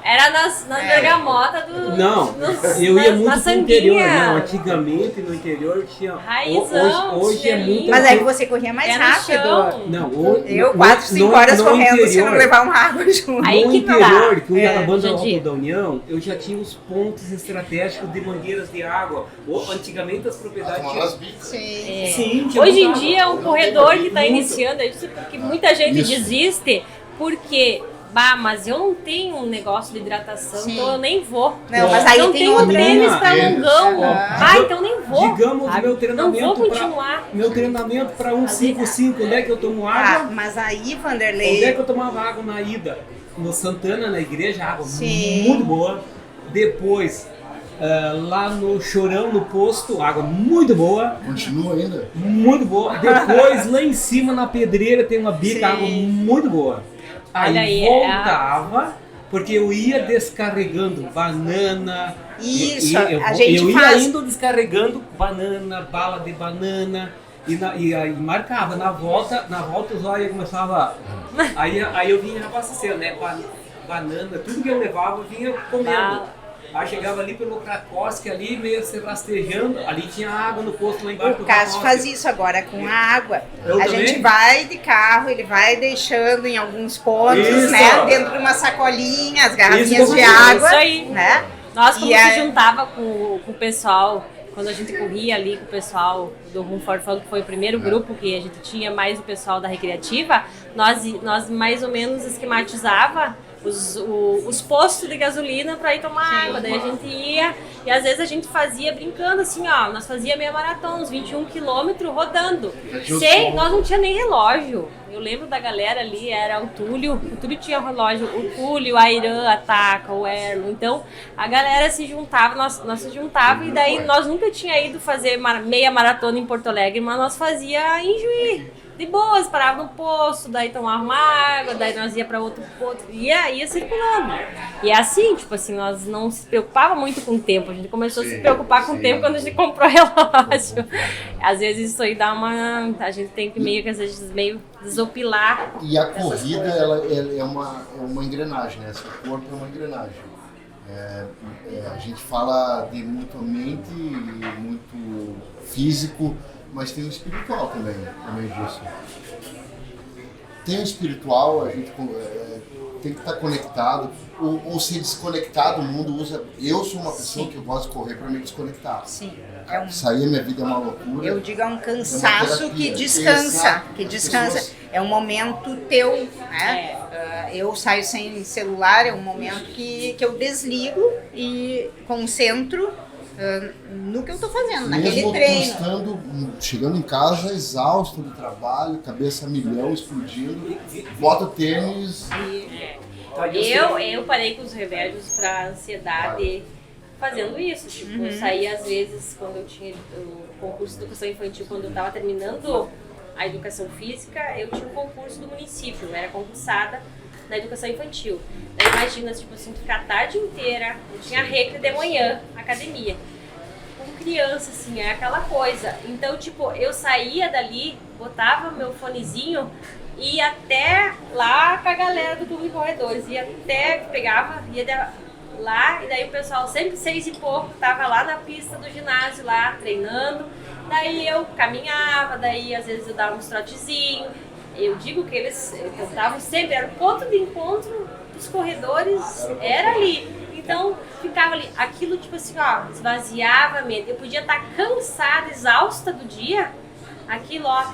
Era nas bergamotas do. Não, eu ia muito pro interior. Não, antigamente no interior tinha. Raizão, hoje é muito. Mas aí você corria mais rápido. Não, eu 4, 5 horas correndo se não levar uma água junto. Aí no que interior, que eu ia acabando a Jandir. Alto da União, eu já tinha os pontos estratégicos de mangueiras de água. Antigamente as propriedades tinham. Sim. Tinha Hoje em muita dia, água. um corredor que está iniciando, é isso porque muita gente desiste, porque, mas eu não tenho um negócio de hidratação, Sim. então eu nem vou. Não, mas aí não tem tenho outra. tênis para longão. Então nem vou. Digamos sabe? meu treinamento. Não vou continuar. Meu treinamento para 155, onde é que eu tomo água? Mas aí, Onde é Vanderlei, que eu tomava água na ida? No Santana, na igreja, água Sim. muito boa. Depois, lá no Chorão, no posto, água muito boa. Continua ainda? Muito boa. Depois, lá em cima, na pedreira, tem uma bica, Sim. água muito boa. Olha Aí aí, voltava, porque eu ia descarregando banana. Isso, eu a gente ia faz. indo descarregando banana, bala de banana. E aí marcava, na volta os olhos começava. Aí eu vinha abastecendo, né? Banana, tudo que eu levava eu vinha comendo. Aí chegava ali pelo Krakowski ali, meio se rastejando, ali tinha água no posto lá embaixo do O Cássio Krakowski. faz isso agora com a água. Eu a também? gente vai de carro, ele vai deixando em alguns pontos, Isso. né? Dentro de uma sacolinha, as garrafinhas Isso de que eu faço. água. Isso aí. Né? Nós, quando E se aí- juntava com o pessoal, quando a gente corria ali com o pessoal do Room for Fun, que foi o primeiro grupo que a gente tinha, mais o pessoal da recreativa, nós mais ou menos esquematizava os postos de gasolina para ir tomar água. Daí a gente ia e às vezes a gente fazia brincando assim, ó, nós fazia meia maratona, uns 21 quilômetros rodando. Nós não tinha nem relógio. Eu lembro da galera ali, era o Túlio tinha relógio, o Túlio, a Irã, a Taca, o Erlo. Então a galera se juntava, nós se juntava e daí nós nunca tinha ido fazer meia maratona em Porto Alegre, mas nós fazia em Juí. de boas, parava no posto, daí tomava uma água, daí nós ia para outro ponto, ia circulando. E é assim, tipo assim, nós não se preocupava muito com o tempo, a gente começou a se preocupar com o tempo quando a gente comprou o relógio. Às vezes isso aí dá a gente tem que meio que às vezes meio desopilar. E a corrida, ela é uma engrenagem, né? Seu corpo é uma engrenagem. A gente fala de muito mente e muito físico, mas tem o espiritual também, no meio disso. Tem o espiritual, a gente tem que estar conectado, ou ser desconectado, o mundo usa... Eu sou uma pessoa que eu gosto de correr para me desconectar. Sim. Sair minha vida é uma loucura. Eu digo, é um cansaço que descansa, Pessoas... É um momento teu, né? Eu saio sem celular, é um momento que eu desligo e concentro no que eu tô fazendo, naquele treino. Chegando em casa exausto do trabalho, cabeça a milhão, explodindo, bota o tênis. Eu parei com os remédios para ansiedade fazendo isso. Tipo, eu saía às vezes quando eu tinha o concurso de educação infantil, quando eu estava terminando a educação física, eu tinha um concurso do município, eu era concursada na educação infantil. Daí imagina, tipo assim, ficar a tarde inteira, eu tinha recre de manhã, academia. Com criança, assim, é aquela coisa. Então, tipo, eu saía dali, botava meu fonezinho e ia até lá com a galera do Clube de Corredores. Ia até, ia lá, e daí o pessoal sempre 6 e pouco tava lá na pista do ginásio, lá treinando. Daí eu caminhava, daí às vezes eu dava uns trotezinhos. Eu digo que eles estavam sempre, era o ponto de encontro dos corredores, era ali. Então ficava ali, aquilo tipo assim, ó, esvaziava a mente. Eu podia estar cansada, exausta do dia, aquilo ó,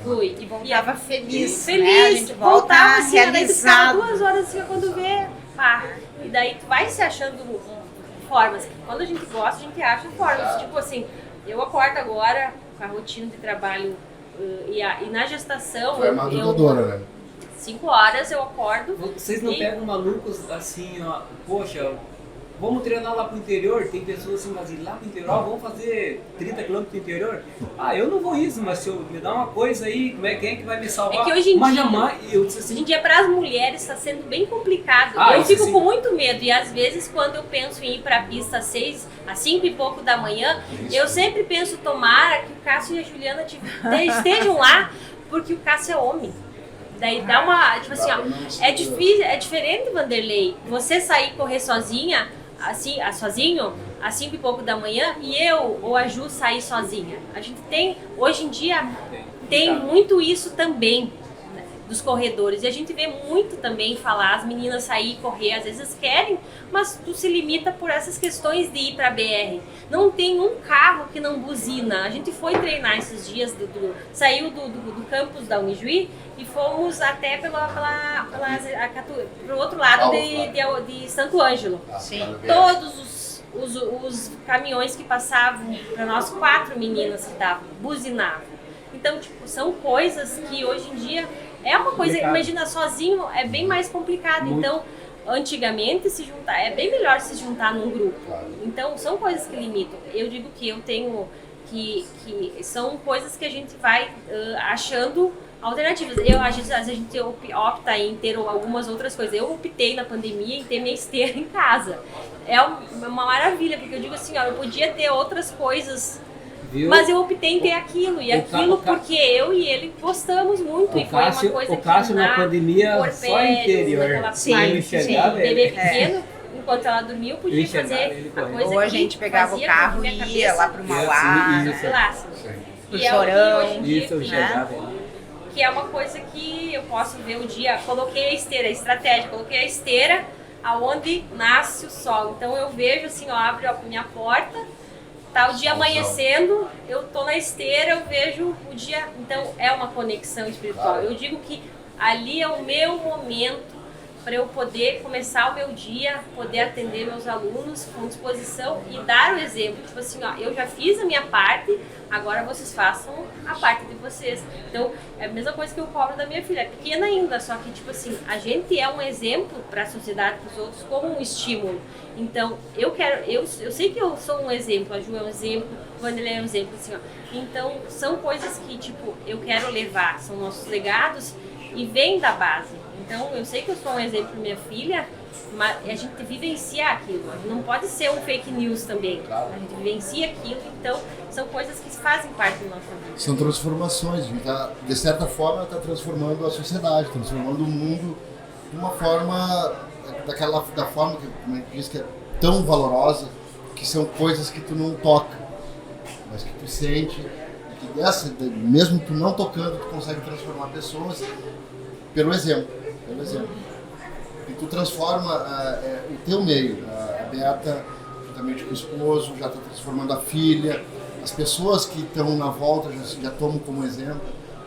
flui. E voltava feliz, feliz, né? A gente voltava assim, daí tu ficava realizado. 2 horas assim, quando vê, pá. E daí tu vai se achando formas. Quando a gente gosta, a gente acha formas. Tipo assim, eu acordo agora com a rotina de trabalho e na gestação. Foi madrugadora, né? 5 horas eu acordo. Vocês não pegam malucos assim, ó, poxa, vamos treinar lá pro interior? Tem pessoas assim, mas ir lá pro interior, vamos fazer 30 km pro interior? Ah, eu não vou isso, mas se eu me dar uma coisa aí, quem é que vai me salvar? É que hoje em mas dia, jamais, eu disse assim, hoje em dia para as mulheres está sendo bem complicado. Eu isso fico sim. com muito medo e às vezes quando eu penso em ir para a pista às 5 e pouco da manhã, eu sempre penso, tomara que o Cássio e a Juliana estejam lá, porque o Cássio é homem. Daí dá uma, tipo assim, ó, é difícil, é diferente, Vanderlei, você sair correr sozinha, assim, sozinho, às 5 e pouco da manhã, e eu ou a Ju sair sozinha. A gente tem, hoje em dia, tem muito isso também, né, dos corredores, e a gente vê muito também falar, as meninas sair e correr, às vezes querem, mas tu se limita por essas questões de ir pra BR. Não tem um carro que não buzina. A gente foi treinar esses dias, saiu do campus da Unijuí, e fomos até pro outro lado de Santo Ângelo. Sim. Todos os caminhões que passavam para nós, 4 meninas que estavam, buzinavam. Então, tipo, são coisas que hoje em dia é uma coisa, imagina, sozinho é bem mais complicado. Muito. Então, antigamente se juntar, é bem melhor se juntar num grupo. Então, são coisas que limitam. Eu digo que eu tenho que são coisas que a gente vai achando alternativas. Às vezes a gente opta em ter algumas outras coisas. Eu optei na pandemia em ter minha esteira em casa. É uma maravilha, porque eu digo assim, ó, eu podia ter outras coisas, mas eu optei em ter aquilo. E aquilo porque eu e ele gostamos muito. E foi uma coisa o Cássio na pandemia só interior. Bebê pequeno, enquanto ela dormia, eu podia fazer a coisa. Ou a gente pegava o carro e ia lá pro Mauá, pro Chorão. Isso, eu chegava. Que é uma coisa que eu posso ver o dia, coloquei a esteira, estratégia, coloquei a esteira aonde nasce o sol. Então eu vejo assim, eu abro a minha porta, tá o dia amanhecendo, eu tô na esteira, eu vejo o dia, então é uma conexão espiritual. Eu digo que ali é o meu momento para eu poder começar o meu dia, poder atender meus alunos com disposição e dar o exemplo. Tipo assim, ó, eu já fiz a minha parte, agora vocês façam a parte de vocês. Então, é a mesma coisa que eu cobro da minha filha. É pequena ainda, só que, tipo assim, a gente é um exemplo para a sociedade, para os outros, como um estímulo. Então, eu sei que eu sou um exemplo, a Ju é um exemplo, o Vanderlei é um exemplo, assim, ó. Então, são coisas que, tipo, eu quero levar, são nossos legados e vem da base. Então, eu sei que eu sou um exemplo para minha filha, mas a gente vivencia aquilo. Não pode ser um fake news também. A gente vivencia aquilo, então são coisas que fazem parte da nossa vida. São transformações. A gente tá, de certa forma, está transformando a sociedade, transformando o mundo de uma forma, da forma que, como a gente diz, que é tão valorosa, que são coisas que tu não toca, mas que tu sente, que mesmo tu não tocando, tu consegue transformar pessoas pelo exemplo. E tu transforma o teu meio. A Beata, juntamente com o esposo, já está transformando a filha. As pessoas que estão na volta já tomam como exemplo.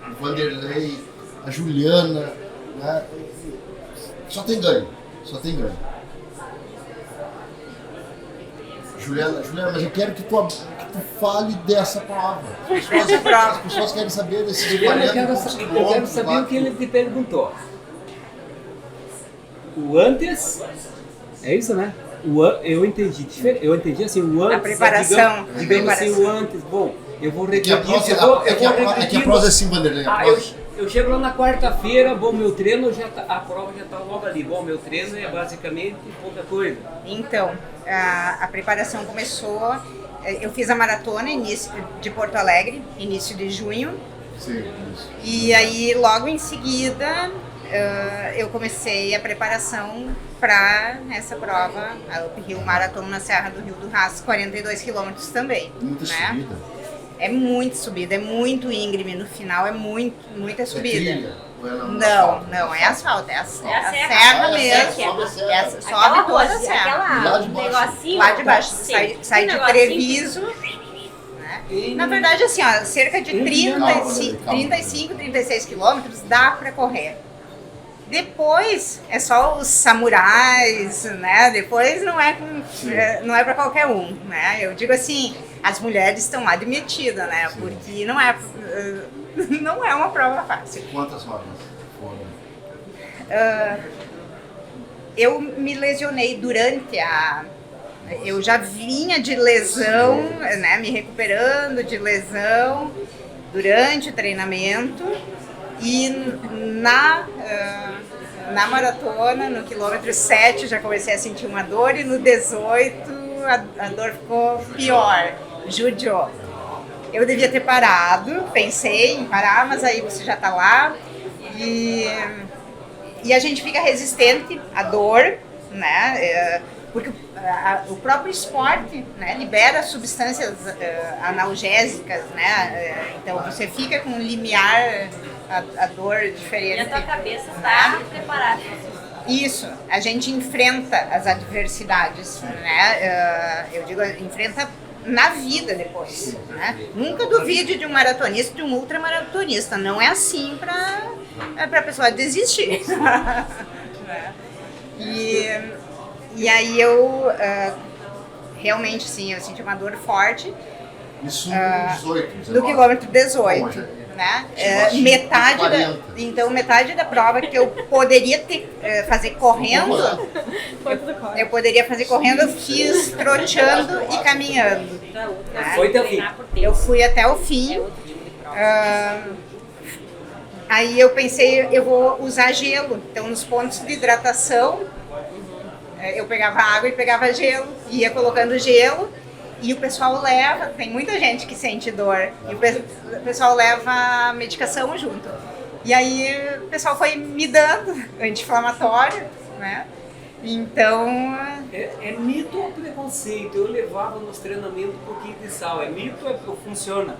O Vanderlei, a Juliana, né? Só tem ganho. Juliana, mas eu quero que tu fale dessa prova. As pessoas querem saber desses 40 quilômetros. Eu quero saber o que ele te perguntou. O antes, é isso, né? Eu entendi assim, o antes. A preparação. Digamos assim, o antes. Bom, eu vou regredir. É que a prosa é assim, Vanderlei. Eu chego lá na quarta-feira, bom, meu treino a prova já está logo ali. Bom, meu treino é basicamente pouca coisa. Então, a preparação começou. Eu fiz a maratona de Porto Alegre, início de junho. Sim, isso. E aí, logo em seguida, eu comecei a preparação para essa prova, a Up Hill Maratona na Serra do Rio do Rastro, 42 quilômetros também. Muita subida. É muito subida, é muito íngreme no final, muita subida. Trilha? Não, é asfalto, é a serra mesmo. Sobe toda a serra. Lá de baixo. Negocinho, Lá de baixo, sim. sai de Treviso. Na verdade, assim, ó, cerca de 35, 36 quilômetros dá para correr. Depois é só os samurais, né? Depois não é para qualquer um, né? Eu digo assim, as mulheres estão lá de metida, né? Sim. Porque não é uma prova fácil. Quantas horas foram? Eu me lesionei durante eu já vinha de lesão, né? Me recuperando de lesão durante o treinamento. E na maratona, no quilômetro 7, já comecei a sentir uma dor, e no 18 a dor ficou pior, judiou. Eu devia ter parado, pensei em parar, mas aí você já está lá e a gente fica resistente à dor, né? Porque o próprio esporte, né, libera substâncias analgésicas, né? Então você fica com um limiar a dor diferente. E a tua cabeça está preparada. Isso, a gente enfrenta as adversidades, né? Eu digo, enfrenta na vida depois, né? Nunca duvide de um maratonista, de um ultramaratonista. Não é assim para a pessoa desistir. E aí eu realmente, sim, eu senti uma dor forte. Isso no 18, do quilômetro 18. Né? Metade da prova que eu poderia fazer correndo, eu poderia fazer correndo, eu fiz trotando e caminhando. Foi até o fim. Eu fui até o fim. Aí eu pensei, eu vou usar gelo. Então, nos pontos de hidratação, eu pegava água e pegava gelo, ia colocando gelo. E o pessoal leva, tem muita gente que sente dor, e o pessoal leva medicação junto. E aí o pessoal foi me dando anti-inflamatório, né? Então... É mito ou preconceito? Eu levava nos treinamentos um pouquinho de sal. É mito ou funciona?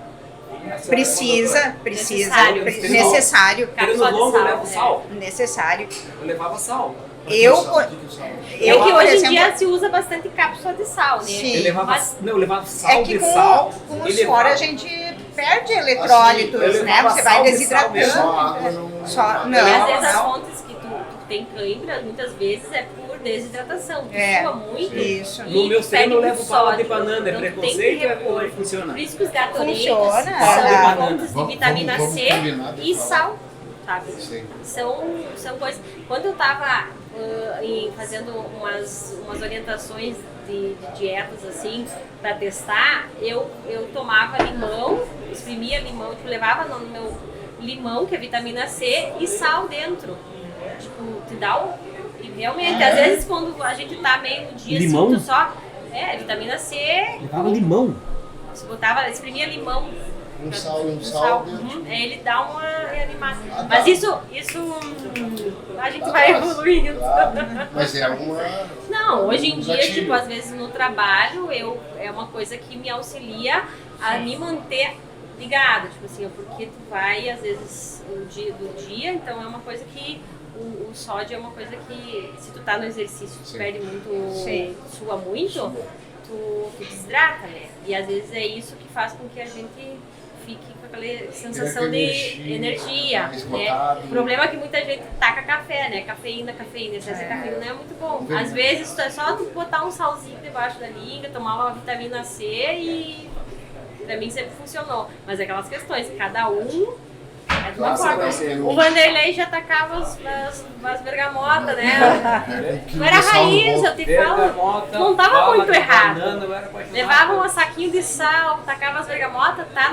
Precisa. Necessário. Treino longo eu levo sal? Necessário. Eu levava sal. Que hoje em dia se usa bastante cápsula de sal, né? Sim. Eu levava sal de sal. Com o suor a gente perde eletrólitos, né? Você vai desidratando. Às vezes as fontes que tu tem cãibra, muitas vezes é por desidratação. É, Sua muito. isso. e No meu perde treino eu muito levo bala de sódio. banana, é Então, tem que preconceito ou repor. funciona? Por isso que os Gatorades Funciona. são Banana. fontes de vitamina Vamos C combinar de e falar. sal, sabe? Sim. São coisas. Quando eu estava fazendo umas orientações de dietas assim para testar, eu tomava limão, exprimia limão, tipo, levava no meu limão, que é vitamina C, e sal dentro. Tipo, te dá um. E realmente, às vezes quando a gente tá meio no dia Limão? assim, tu só. Vitamina C. Levava limão. Você exprimia limão. Um sal e um sal dentro. Ele dá uma reanimada. Ah, tá. Mas isso a gente vai evoluindo. Claro. Mas é uma. Não, hoje em dia, gatilho. tipo, às vezes no trabalho, é uma coisa que me auxilia a me manter ligada, tipo assim, porque tu vai, às vezes, no dia do dia, então é uma coisa que o sódio é uma coisa que, se tu tá no exercício, tu Sim. perde muito, Sim. sua muito, tu desidrata, né? E às vezes é isso que faz com que a gente fique com aquela sensação de energia, mais né? esgotado. O problema é que muita gente taca café, né? Cafeína, excesso de cafeína não é muito bom. Às vezes é só tu botar um salzinho debaixo da língua, tomar uma vitamina C e pra mim sempre funcionou. Mas é aquelas questões, cada um é de uma Claro, forma. vai ser O Vanderlei já tacava as bergamotas, né? Que Não era sal no raiz, bolso. eu te falo. Bergamota, Não tava bala muito de errado. banana, eu era apaixonado. Levava um saquinho de sal, tacava as bergamotas, tá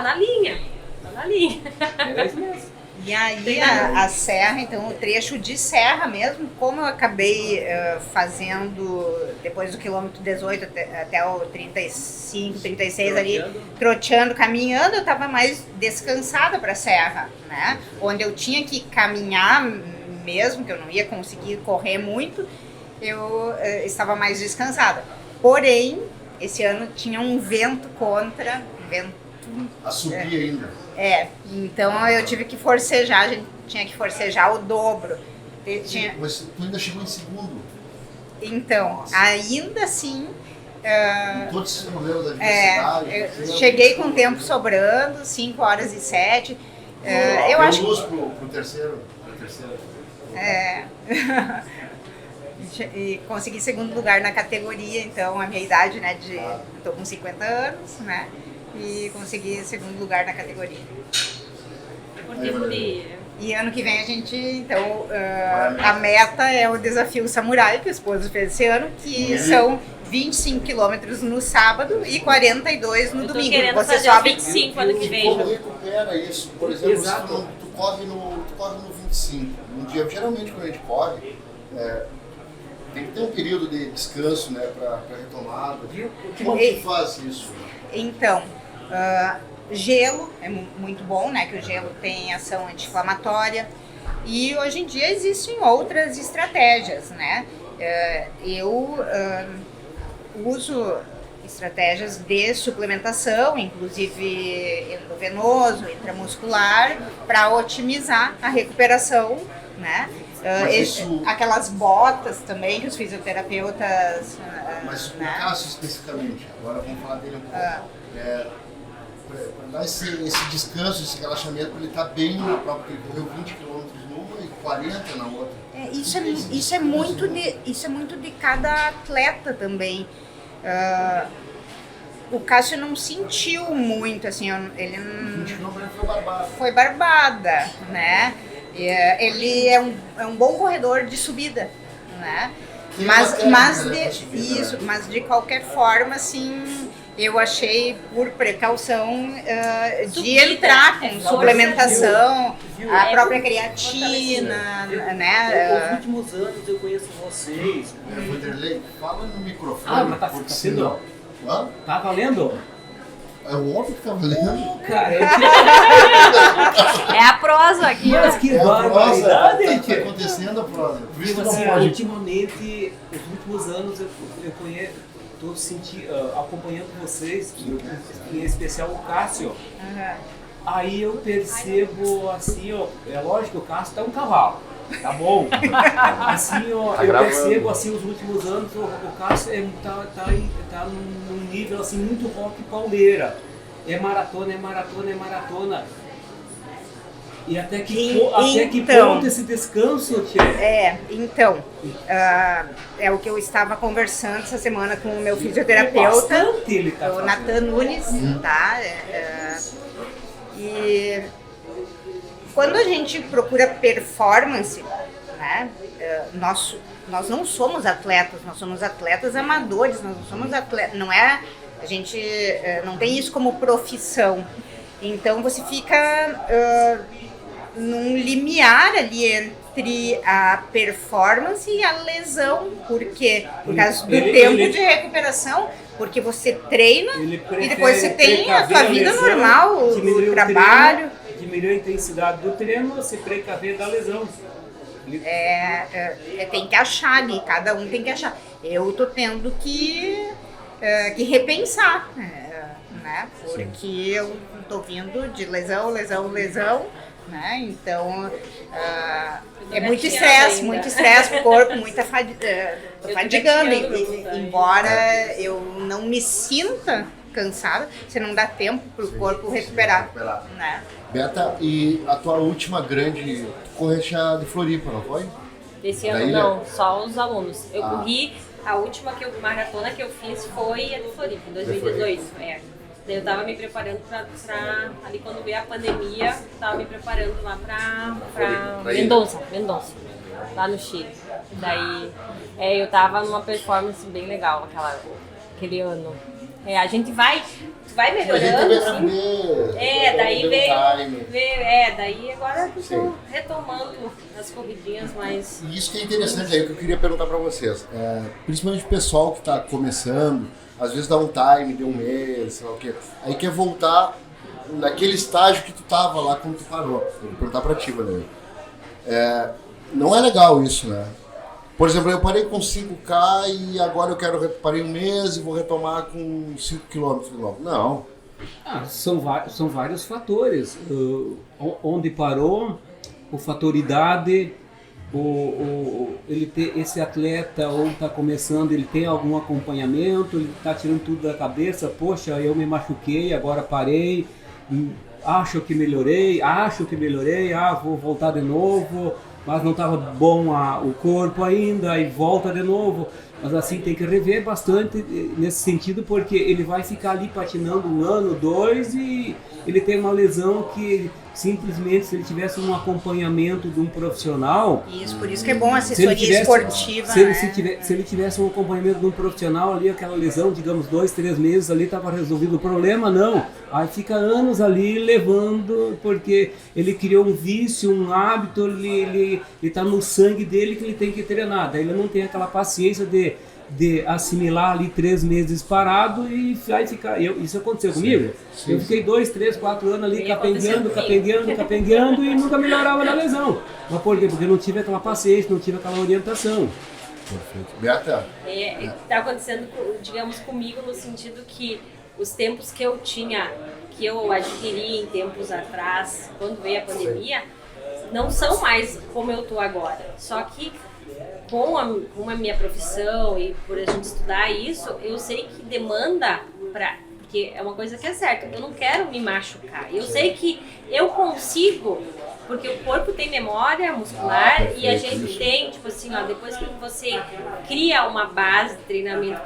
na linha. Tá na linha. Era isso mesmo. E aí a serra, então o trecho de serra mesmo, como eu acabei fazendo depois do quilômetro 18 até o 35, 36 ali, troteando, caminhando, eu estava mais descansada para a serra, né? Onde eu tinha que caminhar mesmo, que eu não ia conseguir correr muito, eu estava mais descansada. Porém, esse ano tinha um vento contra, A subir ainda. então eu tive que forcejar, a gente tinha que forcejar o dobro. Mas tu ainda chegou em segundo. Então, ainda assim, Com todos esses problemas da diversidade. eu cheguei com o tempo sobrando, 5 horas e 7. Eu acho luz pro terceiro. e consegui segundo lugar na categoria, então a minha idade, né, eu tô com 50 anos, né, e consegui segundo lugar na categoria. E ano que vem a gente, então, a meta é o desafio Samurai, que o esposo fez esse ano, que são 25 quilômetros no sábado e 42 no Eu tô domingo. querendo Você fazer sobe 25 ano que vem. Como recupera isso? Por exemplo, Exato. se tu corre no 25. Um dia, geralmente quando a gente corre, tem que ter um período de descanso, né, para retomada. Como que faz isso? Então, gelo é muito bom, né? Que o gelo tem ação anti-inflamatória. E hoje em dia existem outras estratégias, né? Eu uso estratégias de suplementação, inclusive endovenoso, intramuscular, para otimizar a recuperação, né? Aquelas botas também que os fisioterapeutas... Mas o né? Cássio especificamente, agora vamos falar dele um pouco. Para dar esse descanso, esse relaxamento, para ele estar bem na prova, porque ele correu 20 km numa e 40 na outra. Isso é muito de cada atleta também. O Cássio não sentiu muito, assim, ele 20 km foi barbado. foi barbada, né? Ele é um bom corredor de subida, né? Mas de qualquer forma, assim, eu achei por precaução de Subida, entrar com força, suplementação, viu? a própria creatina, né? Nos últimos anos eu conheço vocês. Vanderlei, fala no microfone. Mas tá porque sendo. senão- Hã? Tá valendo? É o homem que tá valendo. Cara, É a prosa aqui, ó. mas que É a prosa, barbaridade, tá gente. acontecendo a prosa. Por isso Tipo que assim, não pode. ultimamente, nos últimos anos, eu conheço, tô acompanhando vocês, em especial o Cássio. Aí eu percebo assim, ó, é lógico que o Cássio tá um cavalo, tá bom? Assim, ó, Tá eu gravando. percebo assim, os últimos anos, o Cássio tá num nível assim, muito rock pauleira. É maratona. E até que Então. ponto esse descanso, Tchê? Então, é o que eu estava conversando essa semana com o meu fisioterapeuta, Bastante ele tá o fazendo. Nathan Nunes, tá? E quando a gente procura performance, né? Nós não somos atletas, nós somos atletas amadores, nós não somos atletas, não é, a gente não tem isso como profissão. Então você fica num limiar ali entre a performance e a lesão. Por quê? Por causa do tempo de recuperação, porque você treina e depois você tem a sua vida normal, o trabalho. Diminuiu a intensidade do treino, você precaver da lesão. Tem que achar ali, cada um tem que achar. Eu tô tendo que repensar, né? Porque eu tô vindo de lesão, né? Então é muito estresse pro corpo, muita fadigando. Embora eu não me sinta cansada, você não dá tempo pro corpo recuperar, né? Beta, e a tua última grande, tu correste a de Floripa, não foi? Esse Da ano ilha? não, só os alunos. Eu Ah. corri, a última maratona que eu fiz foi a de Floripa, em 2018. Daí eu tava me preparando pra ali quando veio a pandemia, tava me preparando lá pra Mendonça, lá no Chile. Daí eu tava numa performance bem legal aquele ano. A gente vai melhorando, assim. Daí daí agora eu tô retomando as corridinhas, mas... E isso que é interessante aí, que eu queria perguntar pra vocês. Principalmente o pessoal que tá começando, às vezes dá um time de um mês, sei lá o quê. Aí quer voltar naquele estágio que tu tava lá quando tu parou. Eu vou perguntar pra ti, Valéria. Não é legal isso, né? Por exemplo, eu parei com 5K e agora eu parei um mês e vou retomar com 5 km de novo. Não. São vários fatores. Onde parou, o fator idade, esse atleta ou está começando, ele tem algum acompanhamento, ele está tirando tudo da cabeça, poxa, eu me machuquei, agora parei, acho que melhorei, vou voltar de novo, mas não estava bom o corpo ainda, e volta de novo. Mas assim, tem que rever bastante nesse sentido, porque ele vai ficar ali patinando 1 ano, 2, e ele tem uma lesão que simplesmente, se ele tivesse um acompanhamento de um profissional... Por isso que é bom a assessoria esportiva. Se ele tivesse um acompanhamento de um profissional ali, aquela lesão, digamos, 2, 3 meses ali, estava resolvido o problema, não. Aí fica anos ali levando, porque ele criou um vício, um hábito, ele está no sangue dele que ele tem que treinar. Daí ele não tem aquela paciência de assimilar ali 3 meses parado e aí ficar. Isso aconteceu comigo. Sim. Eu fiquei 2, 3, 4 anos ali capengueando e nunca melhorava na lesão. Mas por quê? Porque eu não tive aquela paciência, não tive aquela orientação. Perfeito. Beata? Está acontecendo, digamos, comigo no sentido que os tempos que eu tinha, que eu adquiri em tempos atrás, quando veio a pandemia, não são mais como eu estou agora. Só que com a minha profissão e por a gente estudar isso, eu sei que demanda porque é uma coisa que é certa, eu não quero me machucar. Eu sei que eu consigo, porque o corpo tem memória muscular e a gente tem, tipo assim, depois que você cria uma base de treinamento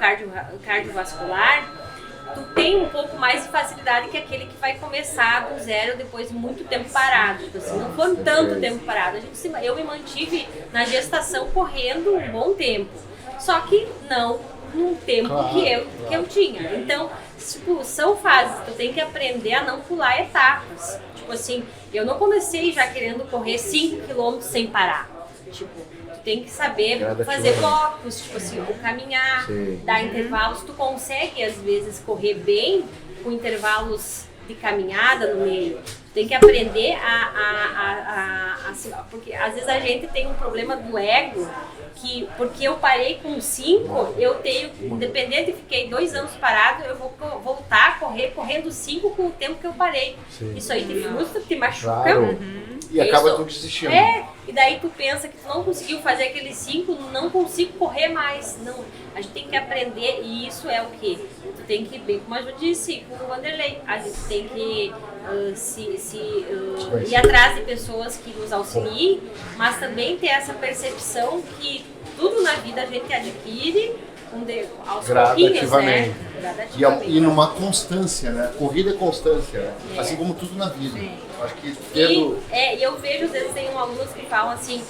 cardiovascular, tu tem um pouco mais de facilidade que aquele que vai começar do zero depois de muito tempo parado. Tipo assim, não foi tanto tempo parado. Eu me mantive na gestação correndo um bom tempo. Só que não num tempo que eu tinha. Então, tipo, são fases. Tu tem que aprender a não pular etapas. Tipo assim, eu não comecei já querendo correr 5 km sem parar. Tipo, tem que saber fazer blocos, tipo assim, ou caminhar, dar intervalos. Tu consegue, às vezes, correr bem com intervalos de caminhada no meio. Tu tem que aprender porque às vezes a gente tem um problema do ego, que porque eu parei com 5, eu tenho, independente, fiquei 2 anos parado, eu vou voltar a correr correndo 5 com o tempo que eu parei. Sim. Isso aí te frustra, te machuca. Claro. E acaba tu desistindo. E daí tu pensa que tu não conseguiu fazer aqueles 5, não consigo correr mais. Não, a gente tem que aprender, e isso é o quê? Tu tem que, bem como a Ju disse, com o Vanderlei, a gente tem que ir atrás de pessoas que nos auxiliem, mas também ter essa percepção que tudo na vida a gente adquire aos pouquinhos, né? E numa constância, né? Corrida é constância, né? Assim como tudo na vida. Acho que e eu vejo, às vezes, tem alunos que falam assim,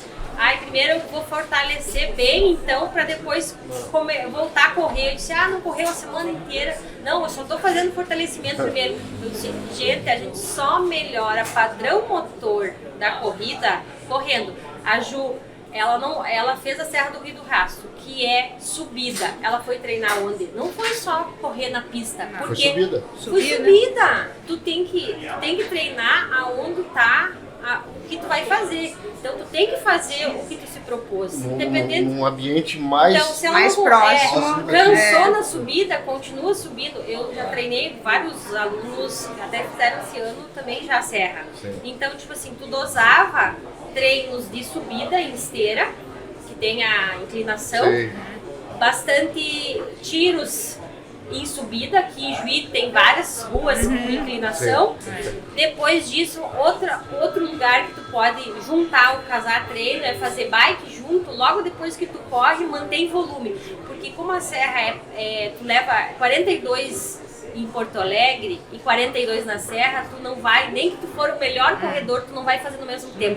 primeiro eu vou fortalecer bem, então, para depois voltar a correr. Eu disse, não correu a semana inteira. Não, eu só estou fazendo fortalecimento primeiro. Eu disse, gente, a gente só melhora padrão motor da corrida correndo. A Ju, ela fez a Serra do Rio do Rastro, que é subida. Ela foi treinar onde? Não foi só correr na pista. Porque foi subida. Tu tem que treinar aonde tá o que tu vai fazer. Então tu tem que fazer o que tu se propôs. Num ambiente mais, então, se ela mais próximo. Cansou na subida, continua subindo. Eu já treinei vários alunos, até fizeram esse ano também já a serra. Sim. Então, tipo assim, tu dosava treinos de subida em esteira, que tem a inclinação, bastante tiros em subida, que em Juí tem várias ruas com inclinação. Depois disso, outro lugar que tu pode juntar o casar treino é fazer bike junto, logo depois que tu corre, mantém volume. Porque como a serra tu leva 42 em Porto Alegre e 42 na serra, tu não vai, nem que tu for o melhor corredor, tu não vai fazer no mesmo tempo.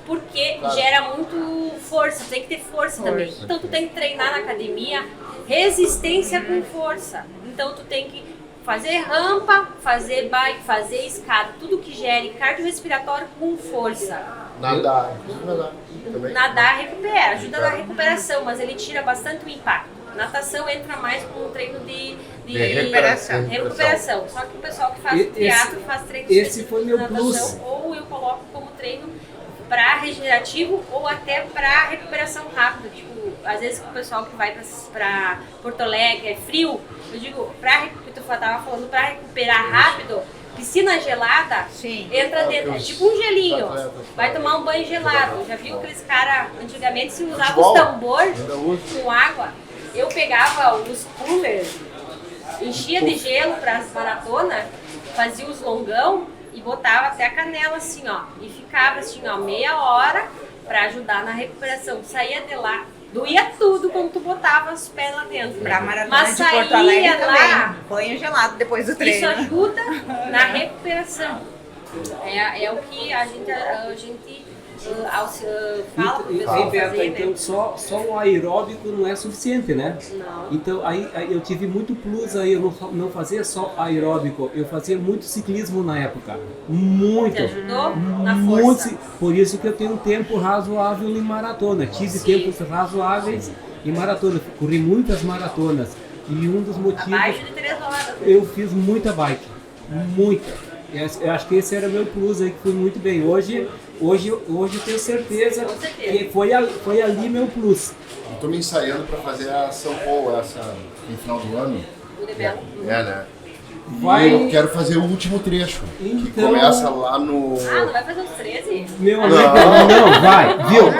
Porque gera muito força, tu tem que ter força também. Então tu tem que treinar na academia resistência com força. Então tu tem que fazer rampa, fazer bike, fazer escada, tudo que gere cardiorrespiratório com força. Nadar recupera, ajuda na recuperação, mas ele tira bastante o impacto. Natação entra mais com um treino de recuperação. Só que o pessoal que faz triatlo faz treino de natação, ou eu coloco como treino para regenerativo ou até para recuperação rápida. Tipo, às vezes o pessoal que vai para Porto Alegre é frio, eu digo, tu estava falando, para recuperar rápido, piscina gelada, entra dentro, tipo um gelinho, vai tomar um banho gelado. Já viu aqueles caras, antigamente se usava os tambores com água, eu pegava os coolers, enchia de gelo para as maratonas, fazia os longão e botava até a canela assim, ó, e ficava assim, ó, meia hora para ajudar na recuperação. Saía de lá, doía tudo quando tu botava os pés lá dentro. Pra maratona de Porto Alegre também, banho gelado depois do treino. Isso ajuda na recuperação. É o que a gente fala pro pessoal fazer, então né? só o aeróbico não é suficiente, né? Não. Então aí eu tive muito plus aí, eu não fazia só aeróbico, eu fazia muito ciclismo na época. Muito. Te ajudou na força. Por isso que eu tenho um tempo razoável em maratona. Tive tempos razoáveis em maratona. Corri muitas maratonas. E um dos motivos... Abaixo de 3 horas. Eu fiz muita bike. Muita. Eu acho que esse era meu plus aí, que fui muito bem. Hoje eu tenho certeza que foi ali meu plus. Eu tô me ensaiando para fazer a São Paulo no final do ano. Né? E eu quero fazer o último trecho, que começa lá no... não vai fazer os 13? Meu amigo, não, vai, viu?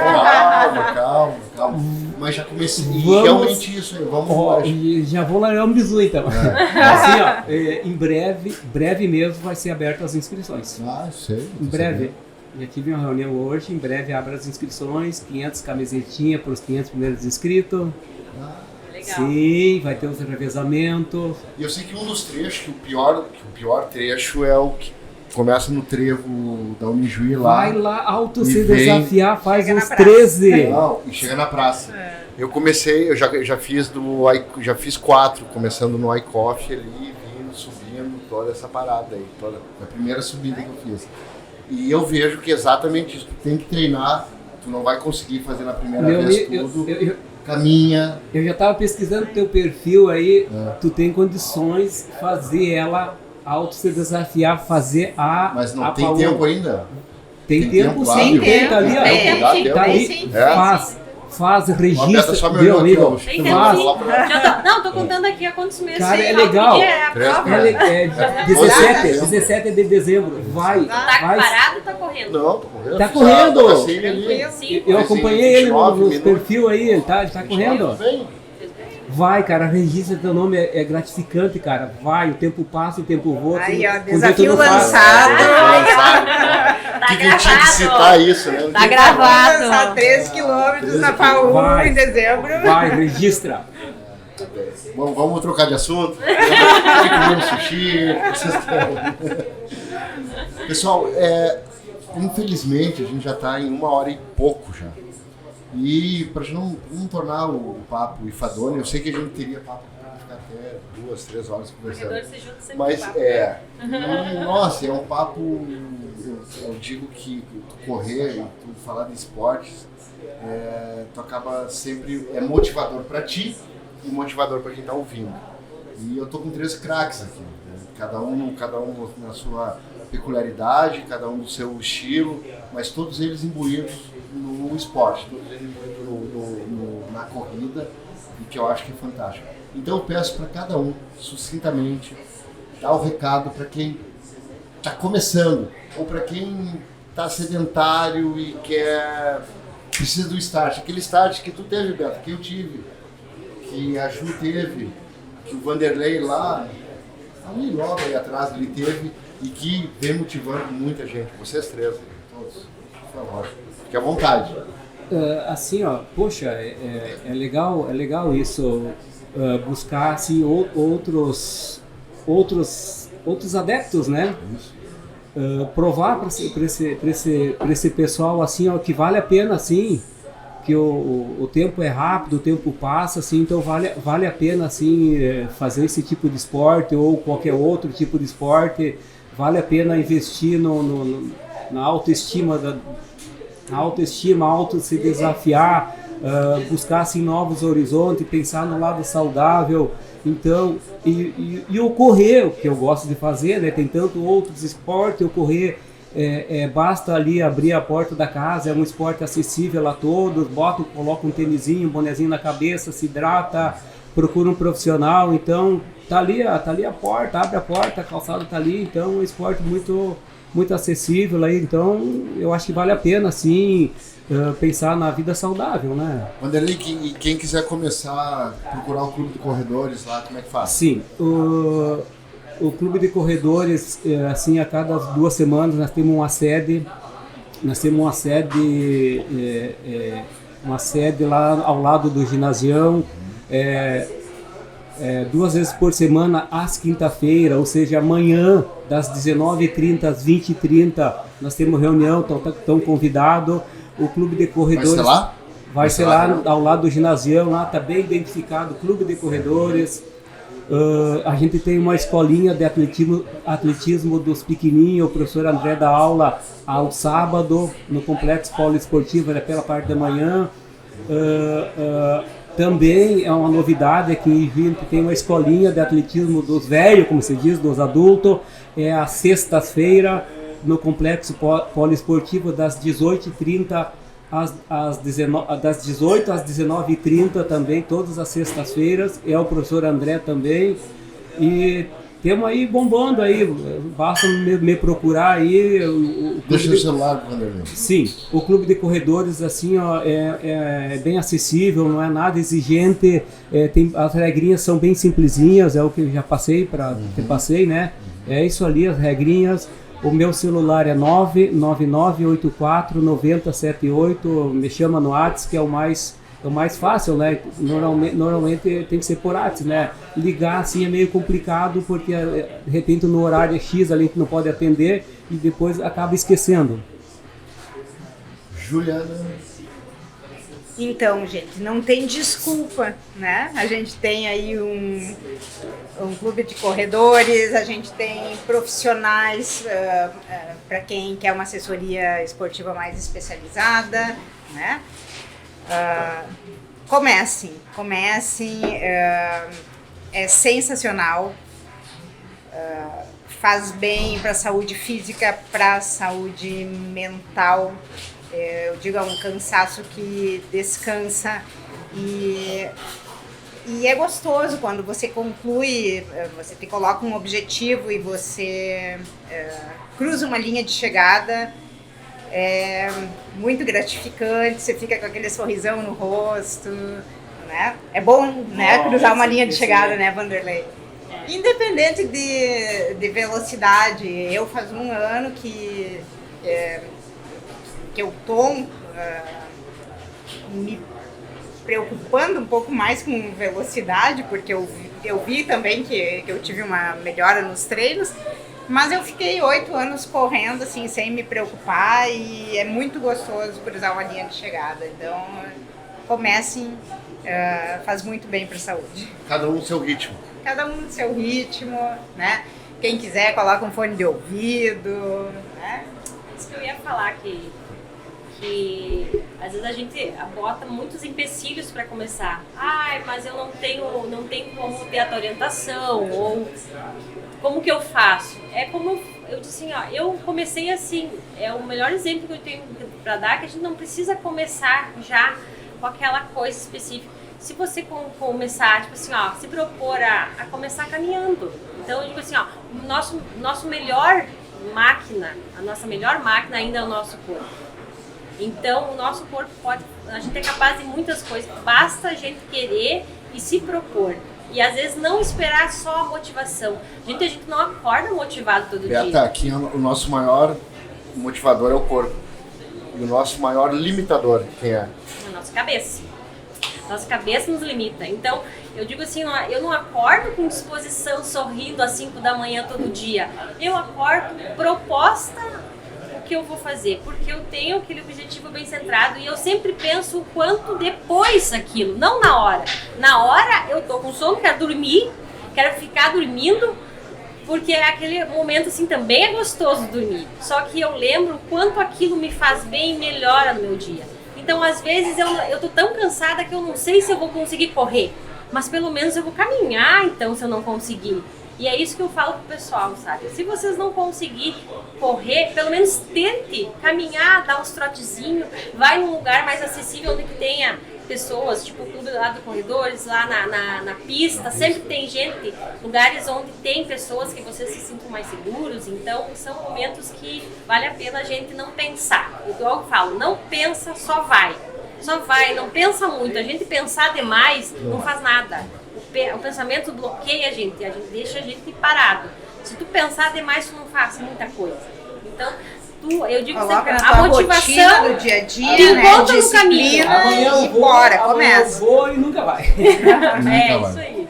Calma. Mas já comecei, realmente isso aí, vamos. Já vou largar um bisu então. Assim, ó, em breve mesmo vai ser aberto as inscrições. Sei. Em breve. Já tive uma reunião hoje, em breve abre as inscrições, 500 camisetinhas para os 500 primeiros inscritos. Legal. Sim, vai ter os revezamentos. E eu sei que um dos trechos, que o pior trecho é o que começa no trevo da Unijuí lá. Vai lá, se desafiar, faz uns 13. Não, e chega na praça. Eu comecei, eu já fiz 4, começando no iCoffee ali, vindo, subindo, toda essa parada aí, toda a primeira subida que eu fiz. E eu vejo que exatamente isso, tu tem que treinar, tu não vai conseguir fazer na primeira vez tudo. Caminha. Eu já estava pesquisando teu perfil aí, tu tem condições de fazer ela se desafiar, fazer Mas não tem tempo ainda? Tem tempo sim, tá ali, ó. Tá ali, faz, registra, meu amigo. Não, tô contando aqui há quantos meses. Cara, é legal. 17 de dezembro. Vai. Tá parado ou tá correndo? Não, tô correndo. Tá correndo. Tranquilo. Eu acompanhei ele no perfil aí, ele tá correndo. Vai, cara, registra teu nome, é gratificante, cara. Vai, o tempo passa, o tempo voa. Aí, ó, quando desafio tu não faz- lançado. Tá que eu tinha que citar isso, né? Tá gravado. Lançar 13 quilômetros na FAU Vai. em dezembro. Vai, registra. Bom, vamos trocar de assunto. Fique comendo sushi. Pessoal, infelizmente a gente já está em 1 hora e pouco já. E para não tornar o papo enfadonho, eu sei que a gente teria papo para ficar até 2, 3 horas conversando. Mas nossa, é um papo. Eu digo que tu correr e tu falar de esportes, tu acaba sempre motivador para ti e motivador para quem está ouvindo. E eu tô com 3 craques aqui, né? cada um na sua peculiaridade, cada um do seu estilo, mas todos eles imbuídos no esporte, todos eles imbuídos na corrida, e que eu acho que é fantástico. Então eu peço para cada um, sucintamente, dar o recado para quem está começando, ou para quem está sedentário e precisa do start, aquele start que tu teve, Beto, que eu tive, que a Ju teve, que o Vanderlei lá, ali logo aí atrás ele teve, e que vem motivando muita gente, vocês 3, todos, por favor, fique à vontade. Assim, ó, poxa, é legal isso, buscar assim, outros adeptos, né? Provar para esse pessoal assim, ó, que vale a pena, assim, que o tempo é rápido, o tempo passa, assim, então vale a pena assim, fazer esse tipo de esporte ou qualquer outro tipo de esporte, vale a pena investir na autoestima, se desafiar, buscar assim, novos horizontes, pensar no lado saudável. Então, e o correr, o que eu gosto de fazer, né? Tem tanto outros esportes, o correr basta ali abrir a porta da casa, é um esporte acessível a todos, coloca um tênisinho, um bonezinho na cabeça, se hidrata, procura um profissional, então tá ali a porta, abre a porta, a calçada tá ali, então é um esporte muito acessível aí, então eu acho que vale a pena assim, pensar na vida saudável, né? Vanderlei, quem quiser começar a procurar o Clube de Corredores lá, como é que faz? Sim, o Clube de Corredores, assim, a cada 2 semanas nós temos uma sede lá ao lado do ginasião, 2 vezes por semana às quinta-feira, ou seja, amanhã das 19h30 às 20h30 nós temos reunião, estão convidados. O Clube de Corredores vai ser lá? Vai ser lá ao lado do ginasião, lá está bem identificado, Clube de Corredores. A gente tem uma escolinha de atletismo dos pequenininhos, o professor André dá aula ao sábado no Complexo Poliesportivo, pela parte da manhã. Também é uma novidade aqui em Juiz, tem uma escolinha de atletismo dos velhos, como se diz, dos adultos, às sextas-feiras no Complexo Poliesportivo das 18h30 das 18 às 19h30 também, todas as sextas-feiras, é o professor André também, e temos aí bombando aí, basta me procurar aí. Deixa o celular para Vanderlei. Sim, o Clube de Corredores assim, ó, é bem acessível, não é nada exigente, as regrinhas são bem simplesinhas, é o que eu já passei, né? É isso ali, as regrinhas. O meu celular é 999849078, me chama no WhatsApp, que é o mais fácil, né? Normalmente tem que ser por WhatsApp, né? Ligar assim é meio complicado, porque de repente no horário X ali a gente não pode atender e depois acaba esquecendo. Juliana. Então, gente, não tem desculpa, né? A gente tem aí um clube de corredores, a gente tem profissionais para quem quer uma assessoria esportiva mais especializada, né? Comecem, é sensacional, faz bem para a saúde física, para a saúde mental. Eu digo, é um cansaço que descansa e é gostoso quando você conclui, você coloca um objetivo e você cruza uma linha de chegada. É muito gratificante, você fica com aquele sorrisão no rosto, né? É bom, né, cruzar uma linha de chegada, né, Vanderlei? Independente de velocidade, eu faz um ano que eu tô me preocupando um pouco mais com velocidade, porque eu vi também que eu tive uma melhora nos treinos, mas eu fiquei 8 anos correndo assim, sem me preocupar, e é muito gostoso cruzar uma linha de chegada. Então, comecem, faz muito bem para a saúde. Cada um no seu ritmo. Cada um no seu ritmo, né? Quem quiser, coloca um fone de ouvido, né? Isso que eu ia falar, que às vezes a gente bota muitos empecilhos para começar. Ai, mas eu não tenho como ter a tua orientação, ou como que eu faço? É como eu disse assim, ó, eu comecei assim, é o melhor exemplo que eu tenho para dar, que a gente não precisa começar já com aquela coisa específica. Se você começar, tipo assim, ó, se propor a começar caminhando. Então eu digo assim, ó, a nossa melhor máquina ainda é o nosso corpo. Então, o nosso corpo a gente é capaz de muitas coisas, basta a gente querer e se propor. E às vezes não esperar só a motivação. A gente não acorda motivado todo dia. Beata, aqui o nosso maior motivador é o corpo. E o nosso maior limitador, quem é? A nossa cabeça. Nossa cabeça nos limita. Então, eu digo assim, eu não acordo com disposição, sorrindo às 5 da manhã todo dia. Eu acordo proposta que eu vou fazer, porque eu tenho aquele objetivo bem centrado e eu sempre penso o quanto depois aquilo, não na hora. Na hora eu tô com sono, quero dormir, quero ficar dormindo, porque aquele momento assim também é gostoso dormir. Só que eu lembro o quanto aquilo me faz bem e melhora no meu dia. Então às vezes eu tô tão cansada que eu não sei se eu vou conseguir correr, mas pelo menos eu vou caminhar então se eu não conseguir. E é isso que eu falo pro pessoal, sabe? Se vocês não conseguirem correr, pelo menos tente caminhar, dar uns trotezinhos, vai num lugar mais acessível onde que tenha pessoas, tipo o clube lá do Corredores, lá na pista, sempre tem gente, lugares onde tem pessoas que vocês se sintam mais seguros. Então são momentos que vale a pena a gente não pensar. Igual eu falo, não pensa, só vai, não pensa muito. A gente pensar demais não faz nada. O pensamento bloqueia a gente deixa a gente parado. Se tu pensar demais, tu não faz muita coisa. Então, eu digo sempre, a motivação do dia a dia, te né? encontra no caminho. Amanhã eu vou, bora, amanhã começa. eu vou e nunca vai. Isso aí.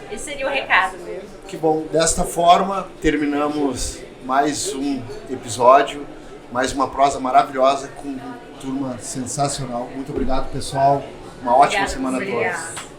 Esse seria o recado mesmo. Que bom, desta forma terminamos mais um episódio, mais uma prosa maravilhosa com turma sensacional. Muito obrigado, pessoal. Uma ótima semana a todos.